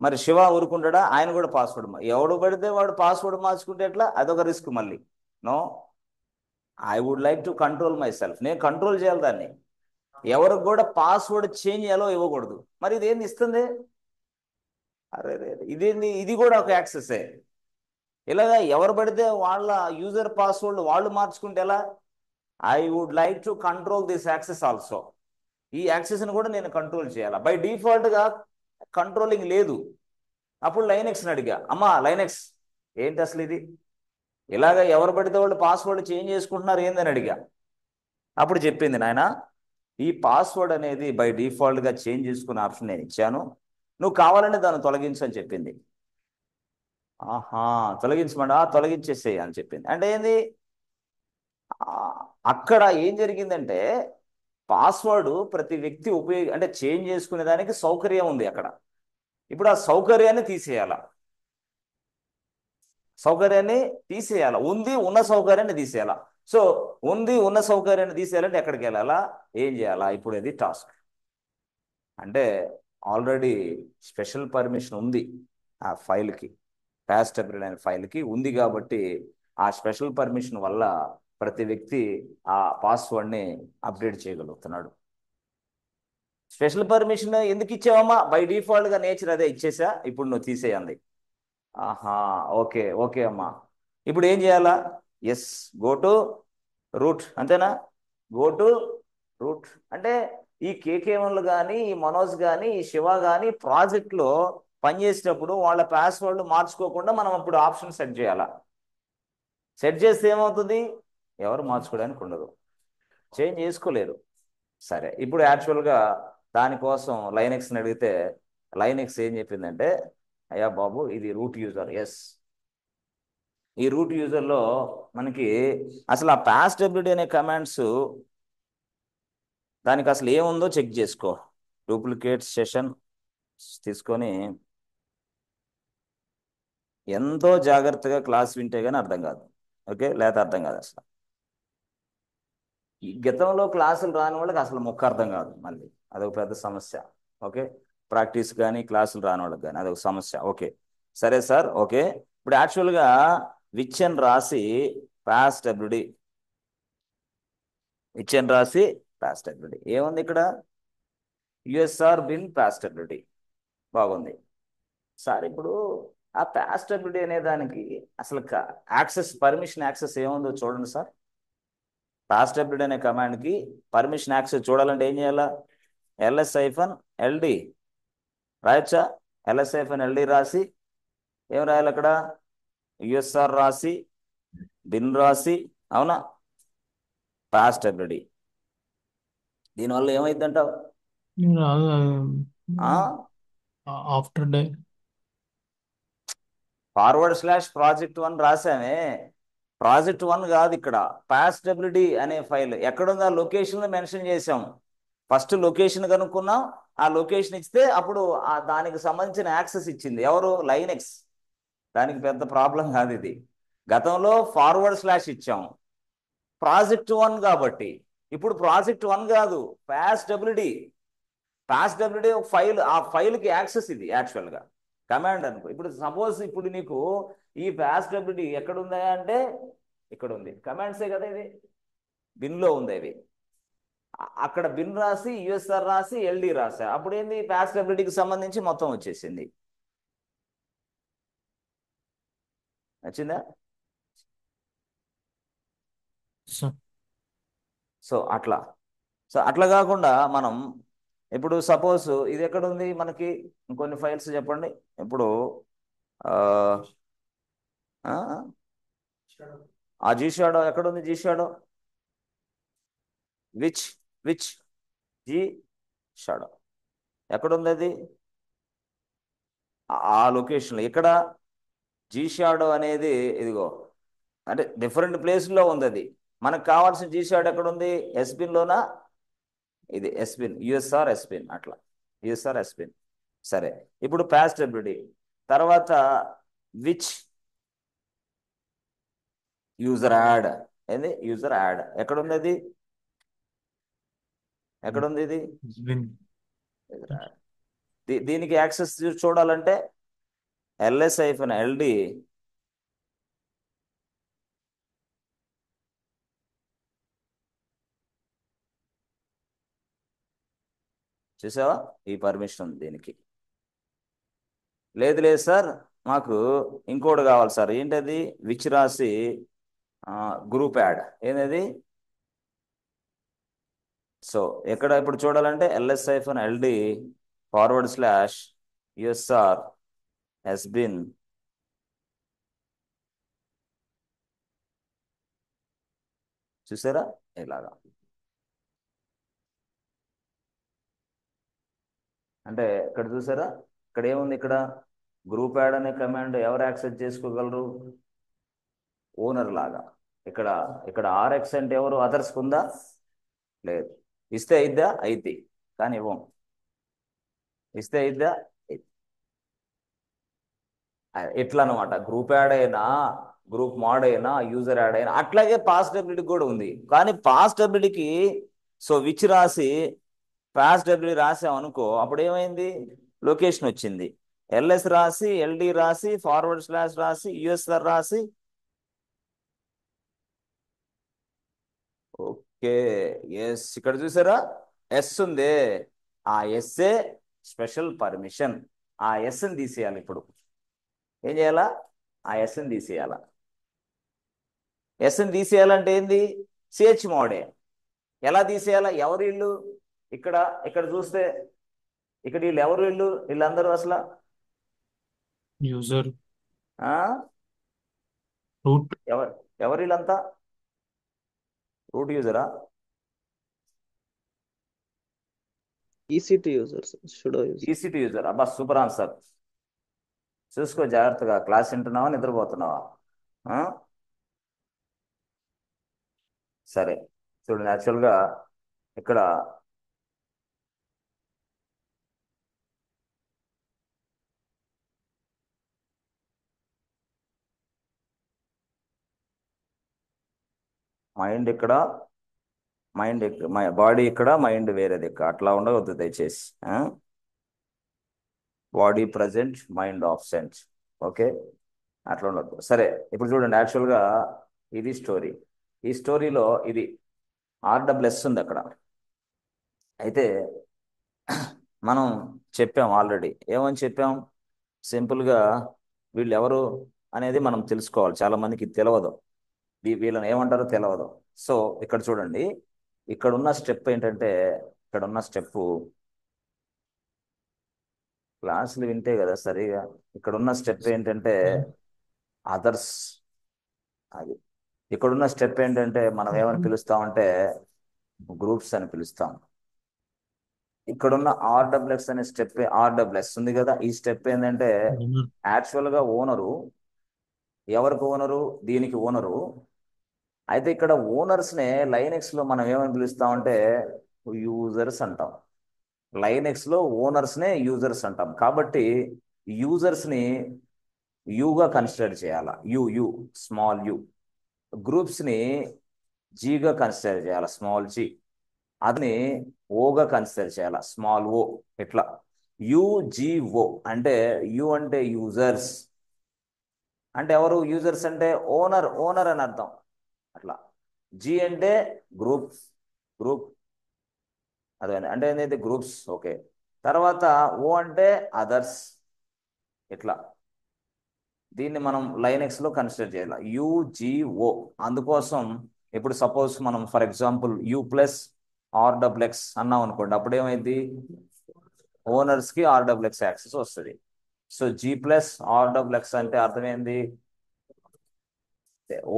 మరి శివ ఊరుకుంటాడా? ఆయన కూడా పాస్వర్డ్ ఎవడు పడితే వాడు పాస్వర్డ్ మార్చుకుంటే ఎట్లా? అదొక రిస్క్ మళ్ళీ. No, I would like to control myself. నేను కంట్రోల్ చేయాలి దాన్ని. ఎవరికి కూడా పాస్వర్డ్ చేంజ్ చేయాలో ఇవ్వకూడదు. మరి ఇదేంది ఇస్తుంది? అరే ఇదేంది, ఇది కూడా ఒక యాక్సెసే. ఇలాగా ఎవరు పడితే వాళ్ళ యూజర్ పాస్వర్డ్ వాళ్ళు మార్చుకుంటే ఎలా? I would like to control this access also. ఈ యాక్సెస్ని కూడా నేను కంట్రోల్ చేయాలా. బై డిఫాల్ట్గా కంట్రోలింగ్ లేదు. అప్పుడు లైనెక్స్ని అడిగా, అమ్మా లైనెక్స్ ఏంటి అసలు ఇది, ఇలాగ ఎవరు పడితే వాళ్ళు పాస్వర్డ్ చేంజ్ చేసుకుంటున్నారు ఏందని అడిగా. అప్పుడు చెప్పింది, నాయన ఈ పాస్వర్డ్ అనేది బై డిఫాల్ట్గా చేంజ్ చేసుకునే ఆప్షన్ నేను ఇచ్చాను, నువ్వు కావాలంటే దాన్ని తొలగించు అని చెప్పింది. ఆహా తొలగించమండి, తొలగించేసేయి అని చెప్పింది. అంటే ఏంది, అక్కడ ఏం జరిగిందంటే పాస్వర్డ్ ప్రతి వ్యక్తి అంటే చేంజ్ చేసుకునే దానికి సౌకర్యం ఉంది అక్కడ. ఇప్పుడు ఆ సౌకర్యాన్ని తీసేయాల, ఉన్న సౌకర్యాన్ని తీసేయాలా. సో ఉన్న సౌకర్యాన్ని తీసేయాలంటే ఎక్కడికి వెళ్ళాలా, ఏం చేయాలా? ఇప్పుడు అది టాస్క్. అంటే ఆల్రెడీ స్పెషల్ పర్మిషన్ ఉంది ఆ ఫైల్కి, పాస్టబిలిటీ అనే ఫైల్కి ఉంది కాబట్టి ఆ స్పెషల్ పర్మిషన్ వల్ల ప్రతి వ్యక్తి ఆ పాస్వర్డ్ని అప్డేట్ చేయగలుగుతున్నాడు. స్పెషల్ పర్మిషన్ ఎందుకు ఇచ్చావమ్మా? బై డిఫాల్ట్గా నేచర్ అదే ఇచ్చేసా, ఇప్పుడు నువ్వు తీసేయండి. ఆహా ఓకే ఓకే అమ్మా, ఇప్పుడు ఏం చేయాలా? ఎస్, గో టు రూట్, అంతేనా? గో టు రూట్ అంటే ఈ కేకే1లు కానీ, ఈ మనోజ్ కానీ, ఈ శివ కానీ ప్రాజెక్ట్లో పనిచేసేటప్పుడు వాళ్ళ పాస్వర్డ్లు మార్చుకోకుండా మనం అప్పుడు ఆప్షన్ సెట్ చేయాలా. సెట్ చేస్తే ఏమవుతుంది, ఎవరు మార్చుకోవడానికి ఉండదు, చేంజ్ చేసుకోలేరు. సరే ఇప్పుడు యాక్చువల్గా దానికోసం లైనెక్స్ని అడిగితే లైనెక్స్ ఏం చెప్పిందంటే, అయ్యా బాబు ఇది రూట్ యూజర్. ఎస్, ఈ రూట్ యూజర్లో మనకి అసలు ఆ పాస్డబ్ల్యూడి అనే కమాండ్స్ దానికి అసలు ఏముందో చెక్ చేసుకో. డూప్లికేట్ సెషన్ తీసుకొని ఎంతో జాగ్రత్తగా క్లాస్ వింటే కానీ అర్థం కాదు. ఓకే, లేకపోతే అర్థం కాదు అసలు. ఈ గతంలో క్లాసులు రాని వాళ్ళకి అసలు మొక్క అర్థం కాదు, మళ్ళీ అదొక పెద్ద సమస్య. ఓకే, ప్రాక్టీస్ కానీ క్లాసులు రాని వాళ్ళకి కానీ అదొక సమస్య. ఓకే సరే సార్, ఓకే. ఇప్పుడు యాక్చువల్గా విచ్ అని రాసి పాస్డబ్ల్యూడి, విచ్ అని రాసి పాస్డబ్ల్యూడి ఏముంది ఇక్కడ, యుఎస్ఆర్ బిన్ పాస్డబ్ల్యూడి. బాగుంది సార్. ఇప్పుడు ఆ పాస్డబ్ల్యూడి అనే దానికి అసలు పర్మిషన్ యాక్సెస్ ఏముందో చూడండి సార్. పాస్డబ్ల్యూడి అనే కమాండ్కి పర్మిషన్ యాక్సెస్ చూడాలంటే ఏం చేయాలా? ls-ld రాయొచ్చా? ls-ld రాసి ఏం రాయాలి అక్కడ? యుఎస్ఆర్ రాసి బిన్ రాసి, అవునా, పాస్డబ్ల్యూడి. దీనివల్ల ఏమైందంటావు? ఆఫ్టర్ డే /project1 రాసామే, project1 కాదు ఇక్కడ. పాస్డబ్ల్యూడి అనే ఫైల్ ఎక్కడుందో ఆ లొకేషన్ మెన్షన్ చేసాం. ఫస్ట్ లొకేషన్ కనుక్కున్నాం, ఆ లొకేషన్ ఇస్తే అప్పుడు దానికి సంబంధించిన యాక్సెస్ ఇచ్చింది ఎవరు? లైనెక్స్. దానికి పెద్ద ప్రాబ్లం కాదు ఇది. గతంలో // ఇచ్చాం project1 కాబట్టి, ఇప్పుడు project1 కాదు, పాస్డబ్ల్యూడి ఒక ఫైల్, ఆ ఫైల్కి యాక్సెస్ ఇది యాక్చువల్గా కమాండ్ అనుకో. ఇప్పుడు సపోజ్ ఇప్పుడు నీకు ఈ పాస్డబ్ల్యూడి ఎక్కడుందా అంటే ఇక్కడ ఉంది, కమాండ్సే కదా ఇది, బిన్లో ఉంది అవి. అక్కడ బిన్ రాసి యుఎస్ఆర్ రాసి ఎల్డి రాసా, అప్పుడు ఏంది పాస్ట్ ఎబిలిటీకి సంబంధించి మొత్తం వచ్చేసింది. నచ్చిందా? సో అట్లా కాకుండా మనం ఇప్పుడు సపోజ్ ఇది ఎక్కడ ఉంది మనకి, ఇంకొన్ని ఫైల్స్ చెప్పండి. ఇప్పుడు ఆ జీ షాడో ఎక్కడ ఉంది? G shadow which G shadow ఎక్కడ ఉంది? అది ఆ లొకేషన్లో. ఇక్కడ జీ షాడో అనేది ఇదిగో, అంటే డిఫరెంట్ ప్లేస్లో ఉంది. అది మనకు కావాల్సిన జీ షాడో ఎక్కడ ఉంది? ఎస్బిన్లోనా? ఇది ఎస్బిన్, యుఎస్ఆర్ ఎస్బిన్, అట్లా యుఎస్ఆర్ ఎస్బిన్. సరే, ఇప్పుడు పాస్ట్ ఎబిలిటీ తర్వాత విచ్ యూజర్ యాడ్. ఏంది యూజర్ యాడ్? ఎక్కడుంది అది? ఎక్కడుంది ఇది? దీనికి యాక్సెస్ చూడాలంటే ls-ld చూసావా? ఈ పర్మిషన్ ఉంది దీనికి. లేదు లేదు సార్, మాకు ఇంకోటి కావాలి సార్. ఏంటది? విచ్ రాసి గ్రూప్ యాడ్. ఏంటది? సో ఎక్కడ ఇప్పుడు చూడాలంటే ls-ld /usr sbin చూసారా? ఇలాగా. అంటే ఇక్కడ చూసారా, ఇక్కడ ఏముంది? ఇక్కడ గ్రూప్ యాడ్ అనే కమాండ్ ఎవరు యాక్సెస్ చేసుకోగలరు? ఓనర్ లాగా. ఇక్కడ ఆర్ఎక్స్ అంటే ఎవరు? అదర్స్కి ఉందా? లేదు. ఇస్తే అయిద్దా? అయితే, కానీ ఇవ్వం. ఇస్తే అయిద్దా? ఎట్లా అనమాట, గ్రూప్ యాడ్ అయినా గ్రూప్ మోడ్ అయినా యూజర్ యాడ్ అయినా అట్లాగే పాస్ట్ ఎబిలిటీ కూడా ఉంది. కానీ పాస్ట్ ఎబిలిటీకి సో విచ్ రాసి పాస్ట్ ఎబిలిటీ రాసామనుకో, అప్పుడు ఏమైంది? లొకేషన్ వచ్చింది. ls రాసి ld రాసి // రాసి యుఎస్ఆర్ రాసి. Okay, yes. ఇక్కడ చూసారా ఎస్ ఉంది. ఆ ఎస్ఏ స్పెషల్ పర్మిషన్. ఆ ఎస్ని తీసేయాలి. ఇప్పుడు ఏం చేయాలా? ఆ ఎస్ని తీసేయాలా. ఎస్ని తీసేయాలంటే ఏంది? సిహెచ్ మోడే. ఎలా తీసేయాలా? ఎవరు వీళ్ళు? ఇక్కడ చూస్తే ఇక్కడ వీళ్ళు ఎవరు? వీళ్ళందరూ అసలు యూజర్ ఆ రూట్ ఎవరు వీళ్ళంతా? రూట్ యూజరా? EC2 users, sudo user. ఈసీటీ యూజర్. అబ్బా, సూపర్ ఆన్సర్. చూసుకో జాగ్రత్తగా. క్లాస్ వింటున్నావా, నిద్రపోతున్నావా? సరే చూడండి, యాక్చువల్గా ఇక్కడ మైండ్ ఇక్కడ, బాడీ ఇక్కడ, మైండ్ వేరేది ఇక్కడ. అట్లా ఉండవద్దు దయచేసి. Body present, mind absent. Okay, అట్లా ఉండదు. సరే, ఇప్పుడు చూడండి, యాక్చువల్గా ఇది స్టోరీ. ఈ స్టోరీలో ఇది RWS ఉంది అక్కడ. అయితే మనం చెప్పాం ఆల్రెడీ. ఏమని చెప్పాం? సింపుల్గా వీళ్ళు ఎవరు అనేది మనం తెలుసుకోవాలి. చాలా మందికి తెలియదు, వీళ్ళని ఏమంటారో తెలియదు. సో ఇక్కడ చూడండి, ఇక్కడున్న స్టెప్ ఏంటంటే, ఇక్కడున్న స్టెప్ క్లాసులు వింటే కదా సరిగా. ఇక్కడున్న స్టెప్ ఏంటంటే అదర్స్. అది ఇక్కడున్న స్టెప్ ఏంటంటే మనం ఏమని పిలుస్తామంటే గ్రూప్స్ అని పిలుస్తాం. ఇక్కడున్న RWS అనే స్టెప్, RWS ఉంది కదా, ఈ స్టెప్ ఏంటంటే యాక్చువల్గా ఓనరు. ఎవరికి ఓనరు? దీనికి ఓనరు. అయితే ఇక్కడ ఓనర్స్నే లైనెక్స్లో మనం ఏమని పిలుస్తామంటే యూజర్స్ అంటాం. లైనెక్స్లో ఓనర్స్నే యూజర్స్ అంటాం. కాబట్టి యూజర్స్ని యూగా కన్సిడర్ చేయాలా, యు స్మాల్ యు. గ్రూప్స్ని జీగా కన్సిడర్ చేయాలా, స్మాల్ జీ. అదని ఓగా కన్సిడర్ చేయాలా, స్మాల్ ఓ. ఇట్లా UGO అంటే యు అంటే యూజర్స్. అంటే ఎవరు యూజర్స్ అంటే ఓనర్ అని అర్థం. అట్లా. జీ అంటే గ్రూప్ గ్రూప్ అదే అంటే ఏంటంటే గ్రూప్స్. ఓకే. తర్వాత ఓ అంటే అదర్స్. ఇట్లా దీన్ని మనం లైనెక్స్లో కన్సిడర్ చేయాలి. యుజిఓ. అందుకోసం ఇప్పుడు సపోజ్ మనం ఫర్ ఎగ్జాంపుల్ యూ ప్లస్ ఆర్డబ్ల్యూఎక్స్ అన్నాం అనుకోండి, అప్పుడు ఏమైంది? ఓనర్స్కి ఆర్డబ్ల్యూఎక్స్ యాక్సెస్ వస్తుంది. సో జీ ప్లస్ ఆర్డబ్ల్యూఎక్స్ అంటే అర్థమైంది,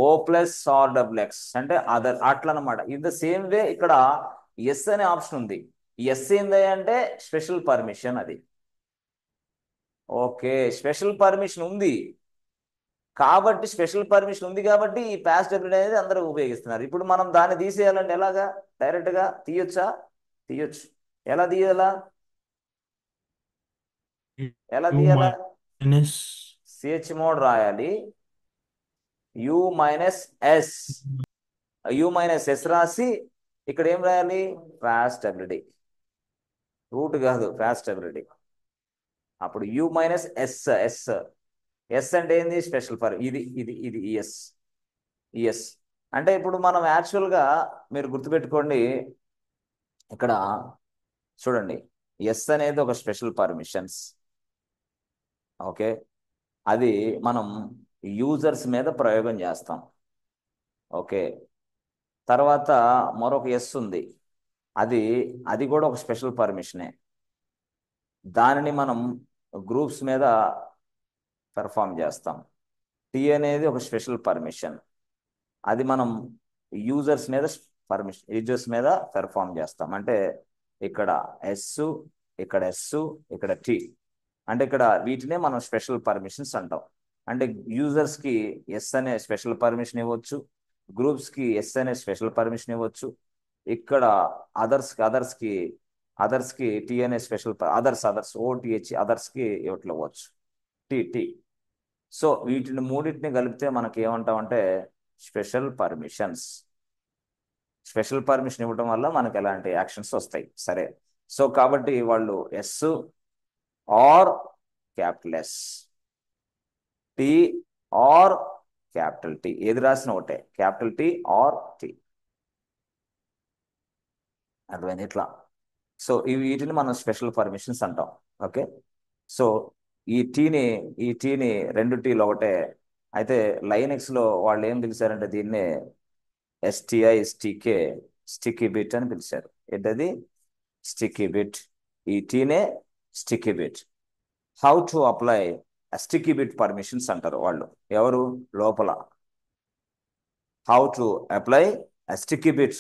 ఓ ప్లస్ ఆర్డబ్ల్యూఎక్స్ అంటే అదర్. అట్లా అనమాట. ఇన్ ద సేమ్ వే ఇక్కడ ఎస్ అనే ఆప్షన్ ఉంది. ఎస్ ఏంది అంటే స్పెషల్ పర్మిషన్ అది. ఓకే, స్పెషల్ పర్మిషన్ ఉంది కాబట్టి ఈ పాస్ట్ డెఫినిట్ అనేది అందరూ ఉపయోగిస్తున్నారు. ఇప్పుడు మనం దాన్ని తీసేయాలంటే ఎలాగా? డైరెక్ట్గా తీయొచ్చా? తీయొచ్చు. ఎలా తీయాలా? ఎలా U తీయాలా? minus సిహెచ్ మోడ్ రాయాలి. U minus S. U minus S రాసి ఇక్కడ ఏం రాయాలి? Past definite. రూట్ కాదు, పాస్ట్ డెఫినిట్. అప్పుడు U minus S. S S అంటే ఏంది? స్పెషల్ ఫర్ ఇది ఇది ఇది ఎస్. ఎస్ అంటే ఇప్పుడు మనం యాక్చువల్గా మీరు గుర్తుపెట్టుకోండి, ఇక్కడ చూడండి, ఎస్ అనేది ఒక స్పెషల్ పర్మిషన్స్. ఓకే, అది మనం యూజర్స్ మీద ప్రయోగం చేస్తాం. ఓకే, తర్వాత మరొక ఎస్ ఉంది, అది అది కూడా ఒక స్పెషల్ పర్మిషనే. దానిని మనం గ్రూప్స్ మీద పెర్ఫామ్ చేస్తాం. టీ అనేది ఒక స్పెషల్ పర్మిషన్, అది మనం యూజర్స్ మీద పెర్ఫామ్ చేస్తాం. అంటే ఇక్కడ ఎస్, ఇక్కడ ఎస్, ఇక్కడ టీ. అంటే ఇక్కడ వీటినే మనం స్పెషల్ పర్మిషన్స్ అంటాం. అంటే యూజర్స్కి ఎస్ అనే స్పెషల్ పర్మిషన్ ఇవ్వచ్చు, గ్రూప్స్కి ఎస్ అనే స్పెషల్ పర్మిషన్ ఇవ్వచ్చు. ఇక్కడ అదర్స్కి టీ అనే స్పెషల్ అదర్స్ ఓటీహెచ్ అదర్స్కి ఇవ్వట్లు ఇవ్వచ్చు, టీ. సో వీటిని మూడింటిని కలిపితే మనకి ఏమంటామంటే స్పెషల్ పర్మిషన్స్. స్పెషల్ పర్మిషన్ ఇవ్వడం వల్ల మనకి ఎలాంటి యాక్షన్స్ వస్తాయి. సరే, సో కాబట్టి వాళ్ళు S R capital S, T R capital T, ఏది రాసిన ఒకటే, క్యాపిటల్ టీ ఆర్ టీ. అర్థమైంది? ఇట్లా. సో వీటిని మనం స్పెషల్ పర్మిషన్స్ అంటాం. ఓకే, సో ఈ టీని రెండు టీలు ఒకటే. అయితే లైనెక్స్లో వాళ్ళు ఏం పిలిచారంటే దీన్నే STI స్టిక్కీ బిట్ అని పిలిచారు. ఏంటది? Sticky bit. ఈ టీనే sticky bit. How to apply sticky bit permissions అంటారు వాళ్ళు. ఎవరు? లోపల. How to apply sticky bit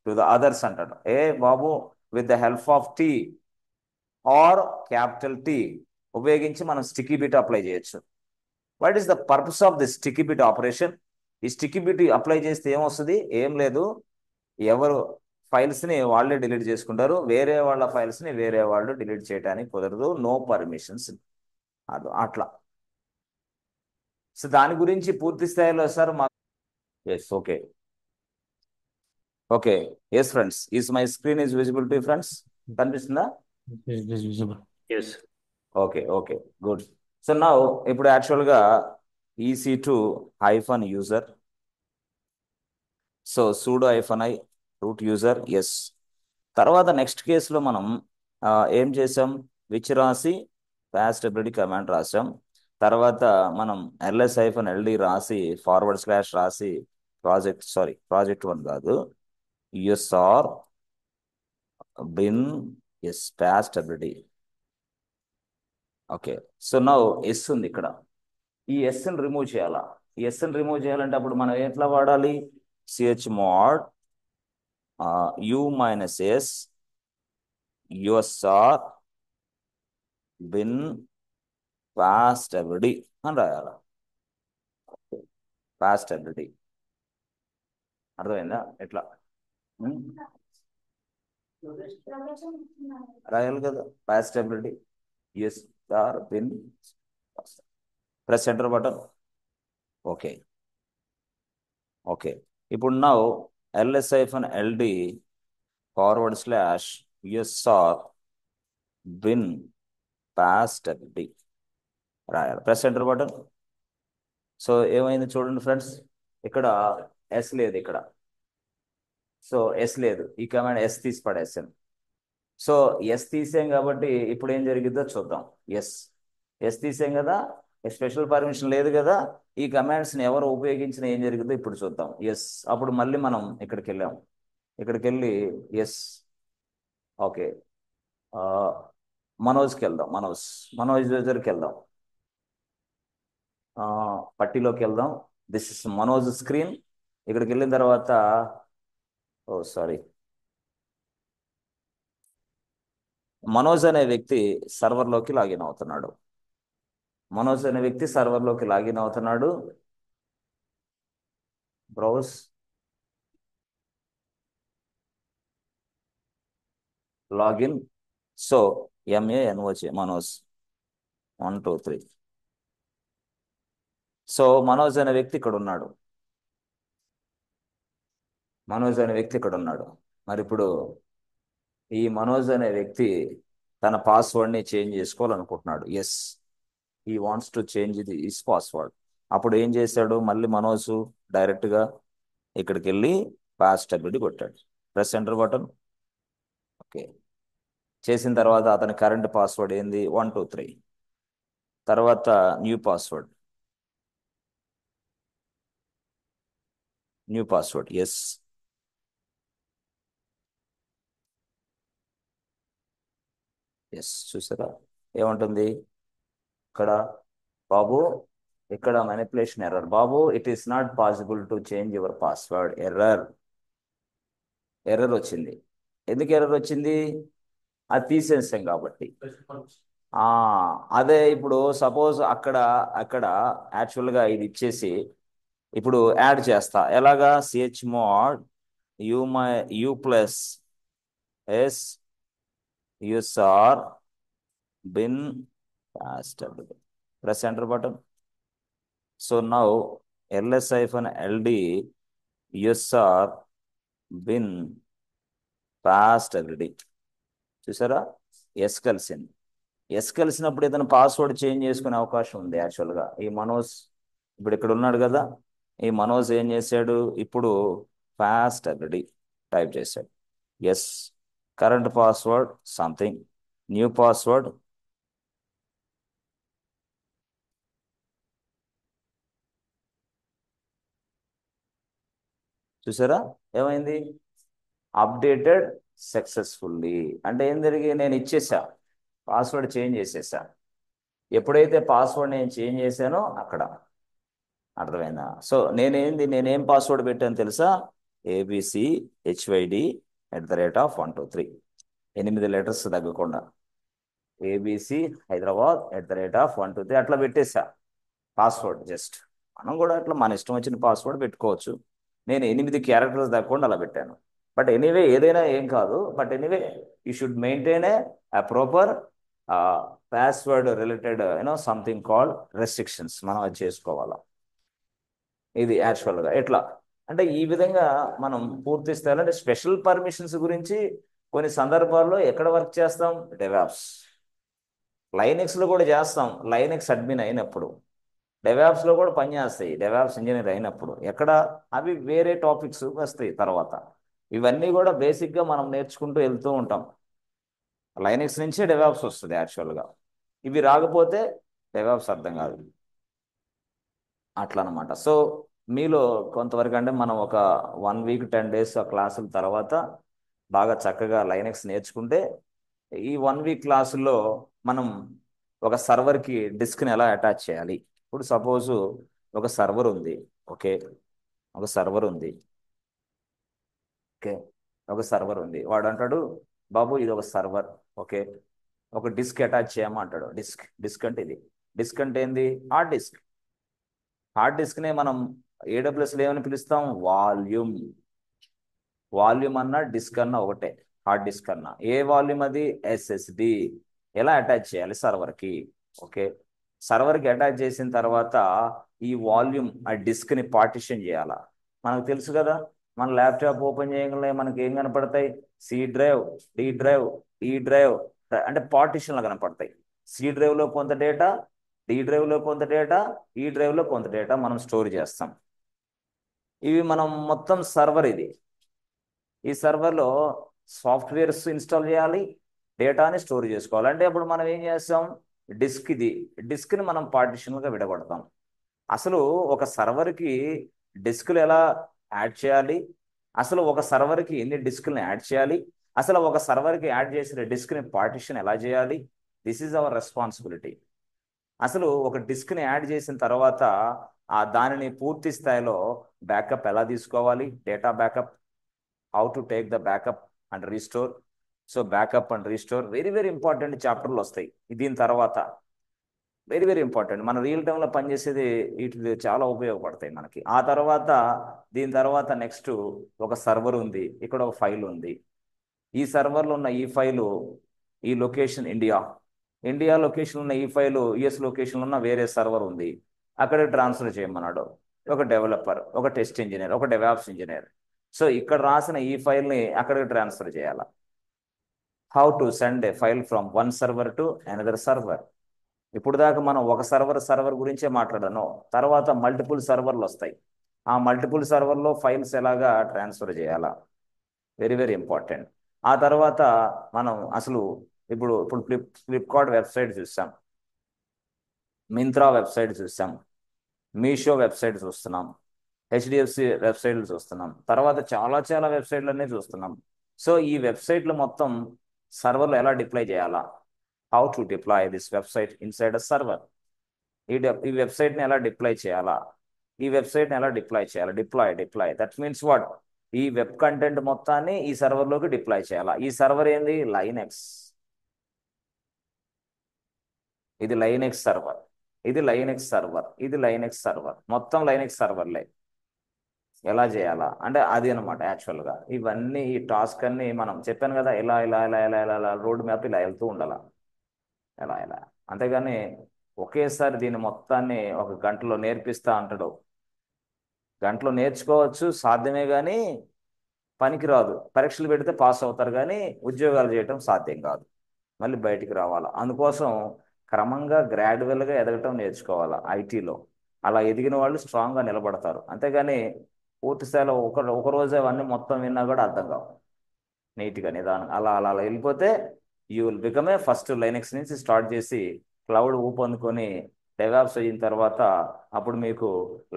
to the others అంటారు. ఏ బాబు, with the help of T R capital T ఉపయోగించి మనం స్టిక్కీ బిట్ అప్లై చేయొచ్చు. What is the purpose of the sticky bit operation? ఈ స్టిక్కీ బిట్ అప్లై చేస్తే ఏమొస్తుంది? ఏం లేదు, ఎవరు ఫైల్స్ని వాళ్ళే డిలీట్ చేసుకుంటారు, వేరే వాళ్ళ ఫైల్స్ని వేరే వాళ్ళు డిలీట్ చేయడానికి కుదరదు. No permissions. అట్లా. సో దాని గురించి పూర్తి స్థాయిలో సార్ మా yes. Okay, okay. Yes friends, my screen is visible to friends? కనిపిస్తుందా? is visible. Yes. Okay, okay, good. So నా ఇప్పుడు యాక్చువల్గా EC2 -user. సో sudo -i root user. Yes. తర్వాత నెక్స్ట్ కేసులో మనం ఏం చేసాం? విచ్ రాసి పాస్టబిలిటీ కమాండ్ రాసాం. తర్వాత మనం ls-ld రాసి / రాసి ప్రాజెక్ట్ 1 కాదు, usr bin pasteability. Okay, so నా ఎస్ ఉంది ఇక్కడ. ఈ ఎస్ని రిమూవ్ చేయాలా? ఈ ఎస్ని రిమూవ్ చేయాలంటే అప్పుడు మనం ఎట్లా వాడాలి? chmod u-s usr bin pasteability అని రాయాలి. పాస్టబిలిటీ అర్థమైందా? ఎట్లా రాయాలి కదా? పాస్టబిలిటీ usr bin press enter button. Okay, okay. ఇప్పుడు నా ls-ld /usr bin pasteability రాయాలి. Press enter button. సో ఏమైంది చూడండి ఫ్రెండ్స్, ఇక్కడ ఎస్ లేదు ఇక్కడ. సో ఎస్ లేదు, ఈ కమాండ్ ఎస్ తీసి పడేసాను. సో ఎస్ తీసాం కాబట్టి ఇప్పుడు ఏం జరిగిద్దో చూద్దాం. ఎస్ ఎస్ తీసాం కదా, స్పెషల్ పర్మిషన్ లేదు కదా, ఈ కమాండ్స్ని ఎవరు ఉపయోగించినా ఏం జరిగిద్దో ఇప్పుడు చూద్దాం. ఎస్, అప్పుడు మళ్ళీ మనం ఇక్కడికి వెళ్ళాం. ఇక్కడికి వెళ్ళి ఎస్, ఓకే, మనోజ్కి వెళ్దాం. మనోజ్ దగ్గరికి వెళ్దాం. పట్టీలోకి వెళ్దాం. This is Manoj screen. ఇక్కడికి వెళ్ళిన తర్వాత సారీ, మనోజ్ అనే వ్యక్తి సర్వర్లోకి లాగిన్ అవుతున్నాడు. మనోజ్ అనే వ్యక్తి సర్వర్లోకి లాగిన్ అవుతున్నాడు. Browse, login. So MANOJ, Manoj 1 2 3. So Manoj అనే వ్యక్తి ఇక్కడ ఉన్నాడు. మరి ఇప్పుడు ఈ మనోజ్ అనే వ్యక్తి తన పాస్వర్డ్ని చేంజ్ చేసుకోవాలనుకుంటున్నాడు. Yes, he wants to change this password. అప్పుడు ఏం చేశాడు, మళ్ళీ మనోజ్ డైరెక్ట్గా ఇక్కడికి వెళ్ళి పాస్వర్డ్ కొట్టాడు. Press enter button. ఓకే, చేసిన తర్వాత అతని కరెంట్ పాస్వర్డ్ ఏంది, 1 2 3. తర్వాత న్యూ పాస్వర్డ్ ఎస్. చూసారా ఏమంటుంది ఇక్కడ, బాబు ఇక్కడ manipulation error. Babu, it is not possible to change your password. Error వచ్చింది. ఎందుకు ఎర్రర్ వచ్చింది, అది తీసేసాం కాబట్టి. అదే ఇప్పుడు సపోజ్ అక్కడ యాక్చువల్గా ఇది ఇచ్చేసి ఇప్పుడు యాడ్ చేస్తా. ఎలాగా, chmod u plus S usr bin password. Press enter button. So now ls-ld usr bin password. చూసారా, ఎస్ కలిసినప్పుడు ఏదైనా పాస్వర్డ్ చేంజ్ చేసుకునే అవకాశం ఉంది. యాక్చువల్గా ఈ మనోజ్ ఇప్పుడు ఇక్కడ ఉన్నాడు కదా, ఈ మనోజ్ ఏం చేశాడు, ఇప్పుడు password టైప్ చేశాడు. Yes, current password something, new password. చూసారా ఏమైంది, అప్డేటెడ్ సక్సెస్ఫుల్లీ. అంటే ఏం జరిగి, నేను ఇచ్చేసా, పాస్వర్డ్ చేంజ్ చేసేసా. ఎప్పుడైతే పాస్వర్డ్ నేను చేంజ్ చేశానో అక్కడ అర్థమైందా. సో నేనేం పాస్వర్డ్ పెట్టాను తెలుసా, abchyd@123, 8 లెటర్స్ తగ్గకుండా, ABC హైదరాబాద్ @123 అట్లా పెట్టేసా పాస్వర్డ్. జస్ట్ మనం కూడా అట్లా మన ఇష్టం వచ్చిన పాస్వర్డ్ పెట్టుకోవచ్చు. నేను 8 క్యారెక్టర్స్ తగ్గకుండా అలా పెట్టాను. బట్ ఎనీవే ఏదైనా ఏం కాదు. But anyway you should maintain a proper password related something called restrictions. మనం అది చేసుకోవాలా. ఇది యాక్చువల్గా ఎట్లా అంటే ఈ విధంగా మనం పూర్తి స్థాయిలో అంటే స్పెషల్ పర్మిషన్స్ గురించి కొన్ని సందర్భాల్లో ఎక్కడ వర్క్ చేస్తాం, డెవాప్స్. లైనెక్స్లో కూడా చేస్తాం. లైనెక్స్ అడ్మిన్ అయినప్పుడు డెవాప్స్లో కూడా పనిచేస్తాయి. డెవాప్స్ ఇంజనీర్ అయినప్పుడు ఎక్కడ, అవి వేరే టాపిక్స్ వస్తాయి తర్వాత. ఇవన్నీ కూడా బేసిక్గా మనం నేర్చుకుంటూ వెళ్తూ ఉంటాం. లైనెక్స్ నుంచే డెవాప్స్ వస్తుంది యాక్చువల్గా. ఇవి రాకపోతే డెవాప్స్ అర్థం కాదు. అట్లా అనమాట. సో మీలో కొంతవరకు అంటే మనం ఒక 1 వీక్ 10 డేస్ ఆ క్లాసుల తర్వాత బాగా చక్కగా లైనెక్స్ నేర్చుకుంటే ఈ 1 వీక్ క్లాసుల్లో మనం ఒక సర్వర్కి డిస్క్ని ఎలా అటాచ్ చేయాలి. ఇప్పుడు సపోజు ఒక సర్వర్ ఉంది. ఓకే, ఒక సర్వర్ ఉంది. ఓకే, ఒక సర్వర్ ఉంది. వాడు అంటాడు, బాబు ఇది ఒక సర్వర్. ఓకే, ఒక డిస్క్ అటాచ్ చేయమంటాడు. డిస్క్ అంటే ఇది. డిస్క్ అంటే ఏంది, హార్డ్ డిస్క్. హార్డ్ డిస్క్నే మనం AWSలో ఏమని పిలుస్తాం, వాల్యూమ్ అన్నా డిస్క్ అన్నా ఒకటే. హార్డ్ డిస్క్ అన్నా ఏ వాల్యూమ్, అది SSD. ఎలా అటాచ్ చేయాలి సర్వర్కి. ఓకే, సర్వర్కి అటాచ్ చేసిన తర్వాత ఈ వాల్యూమ్ ఆ డిస్క్ని పార్టిషన్ చేయాలా. మనకు తెలుసు కదా, మన ల్యాప్టాప్ ఓపెన్ చేయగానే మనకి ఏం కనపడతాయి, C drive, D drive, E drive అంటే పార్టిషన్లు కనపడతాయి. C డ్రైవ్లో కొంత డేటా, D డ్రైవ్లో కొంత డేటా, E డ్రైవ్లో కొంత డేటా మనం స్టోర్ చేస్తాం. ఇవి మనం మొత్తం సర్వర్ ఇది. ఈ సర్వర్లో సాఫ్ట్వేర్స్ ఇన్స్టాల్ చేయాలి, డేటాని స్టోర్ చేసుకోవాలి. అంటే అప్పుడు మనం ఏం చేస్తాం, డిస్క్ని మనం పార్టిషన్లుగా విడగొడతాం. అసలు ఒక సర్వర్కి డిస్క్లు ఎలా యాడ్ చేయాలి, అసలు ఒక సర్వర్కి ఎన్ని డిస్క్ని యాడ్ చేయాలి, అసలు ఒక సర్వర్కి యాడ్ చేసిన డిస్క్ని పార్టిషన్ ఎలా చేయాలి, దిస్ ఈజ్ అవర్ రెస్పాన్సిబిలిటీ. అసలు ఒక డిస్క్ని యాడ్ చేసిన తర్వాత దానిని పూర్తి స్థాయిలో బ్యాకప్ ఎలా తీసుకోవాలి, data backup, how to take the backup and restore. So backup and restore very very important చాప్టర్లు వస్తాయి. దీని తర్వాత వెరీ వెరీ ఇంపార్టెంట్, మన రియల్ టైంలో పనిచేసేది వీటి చాలా ఉపయోగపడతాయి మనకి. దీని తర్వాత నెక్స్ట్ ఒక సర్వర్ ఉంది, ఇక్కడ ఒక ఫైల్ ఉంది. ఈ సర్వర్లో ఉన్న ఈ ఫైలు, ఈ లొకేషన్ ఇండియా లొకేషన్ ఉన్న ఈ ఫైలు యుఎస్ లొకేషన్లో ఉన్న వేరే సర్వర్ ఉంది, అక్కడికి ట్రాన్స్ఫర్ చేయమన్నాడు ఒక డెవలపర్, ఒక టెస్ట్ ఇంజనీర్, ఒక డెవాప్స్ ఇంజనీర్. సో ఇక్కడ రాసిన ఈ ఫైల్ని అక్కడికి ట్రాన్స్ఫర్ చేయాలి. How to send A file from one server to another server. ఇప్పుడు దాకా మనం ఒక సర్వర్ గురించే మాట్లాడాను. తర్వాత మల్టిపుల్ సర్వర్లు వస్తాయి. ఆ మల్టిపుల్ సర్వర్లో ఫైల్స్ ఎలాగా ట్రాన్స్ఫర్ చేయాలా, వెరీ వెరీ ఇంపార్టెంట్. ఆ తర్వాత మనం అసలు ఇప్పుడు ఫ్లిప్కార్ట్ వెబ్సైట్ చూసాం, మింత్రా వెబ్సైట్ చూసాం, మీషో వెబ్సైట్ చూస్తున్నాం, హెచ్డిఎఫ్సి వెబ్సైట్లు చూస్తున్నాం, తర్వాత చాలా వెబ్సైట్లు అన్నీ చూస్తున్నాం. సో ఈ వెబ్సైట్లు మొత్తం సర్వర్లో ఎలా డిప్లాయ్ చేయాలా, how to deploy this website inside a server. ఈ వెబ్సైట్ని ఎలా డిప్లాయ్ చేయాలా, డిప్లాయ్ దట్ మీన్స్ వాట్, ఈ వెబ్ కంటెంట్ మొత్తాన్ని ఈ సర్వర్లోకి డిప్లాయ్ చేయాలా. ఈ సర్వర్ ఏంది, లైనెక్స్. ఇది లైనెక్స్ సర్వర్, ఇది లైనెక్స్ సర్వర్, మొత్తం లైనెక్స్ సర్వర్లే. ఎలా చేయాలా అంటే అది అనమాట యాక్చువల్గా. ఇవన్నీ ఈ టాస్క్ అన్ని మనం చెప్పాను కదా, ఇలా రోడ్ మ్యాప్ ఇలా వెళ్తూ ఉండాల, ఎలా. అంతేగాని ఒకేసారి దీన్ని మొత్తాన్ని ఒక గంటలో నేర్పిస్తా అంటాడు. గంటలో నేర్చుకోవచ్చు సాధ్యమే, కానీ పనికిరాదు. పరీక్షలు పెడితే పాస్ అవుతారు కానీ ఉద్యోగాలు చేయటం సాధ్యం కాదు, మళ్ళీ బయటికి రావాలా. అందుకోసం క్రమంగా గ్రాడ్యువల్గా ఎదగటం నేర్చుకోవాలా ఐటీలో. అలా ఎదిగిన వాళ్ళు స్ట్రాంగ్గా నిలబడతారు. అంతేగాని పూర్తి స్థాయిలో ఒక రోజే అవన్నీ మొత్తం విన్నా కూడా అర్థం కావు. నీట్గా నిదానం అలా వెళ్ళిపోతే you will become a first Linux నుంచి స్టార్ట్ చేసి క్లౌడ్ ఊపందుకొని డెవాప్స్ అయిన తర్వాత అప్పుడు మీకు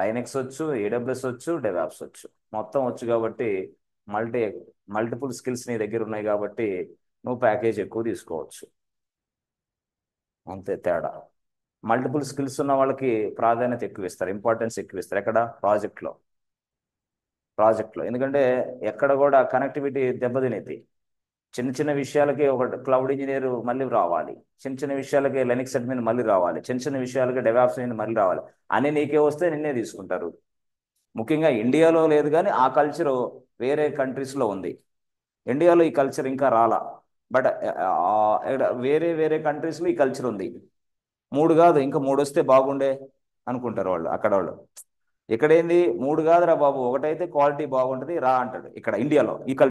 లైనెక్స్ వచ్చు, ఏడబ్ల్యూఎస్ వచ్చు, డెవాప్స్ వచ్చు, మొత్తం వచ్చు. కాబట్టి మల్టిపుల్ స్కిల్స్ నీ దగ్గర ఉన్నాయి కాబట్టి నువ్వు ప్యాకేజ్ ఎక్కువ తీసుకోవచ్చు, అంతే తేడా. మల్టిపుల్ స్కిల్స్ ఉన్న వాళ్ళకి ప్రాధాన్యత ఎక్కువ ఇస్తారు, ఇంపార్టెన్స్ ఎక్కువ ఇస్తారు. ఎక్కడ, ప్రాజెక్ట్లో. ఎందుకంటే ఎక్కడ కూడా కనెక్టివిటీ దెబ్బతినేది. చిన్న విషయాలకి ఒక క్లౌడ్ ఇంజనీర్ మళ్ళీ రావాలి, చిన్న విషయాలకి లైనక్స్ అడ్మిన్ మళ్ళీ రావాలి, చిన్న విషయాలకి డెవాప్స్ మళ్ళీ రావాలి. అని నీకే వస్తే నిన్నే తీసుకుంటారు. ముఖ్యంగా ఇండియాలో లేదు, కానీ ఆ కల్చర్ వేరే కంట్రీస్లో ఉంది. ఇండియాలో ఈ కల్చర్ ఇంకా రాలా, బట్ వేరే కంట్రీస్లో ఈ కల్చర్ ఉంది. 3 కాదు ఇంకా 3 వస్తే బాగుండే అనుకుంటారు వాళ్ళు అక్కడ వాళ్ళు. ఇక్కడ ఏంది 3 కాదురా బాబు, ఒకటైతే క్వాలిటీ బాగుంటుంది రా అంటాడు. ఇక్కడ ఇండియాలో ఈ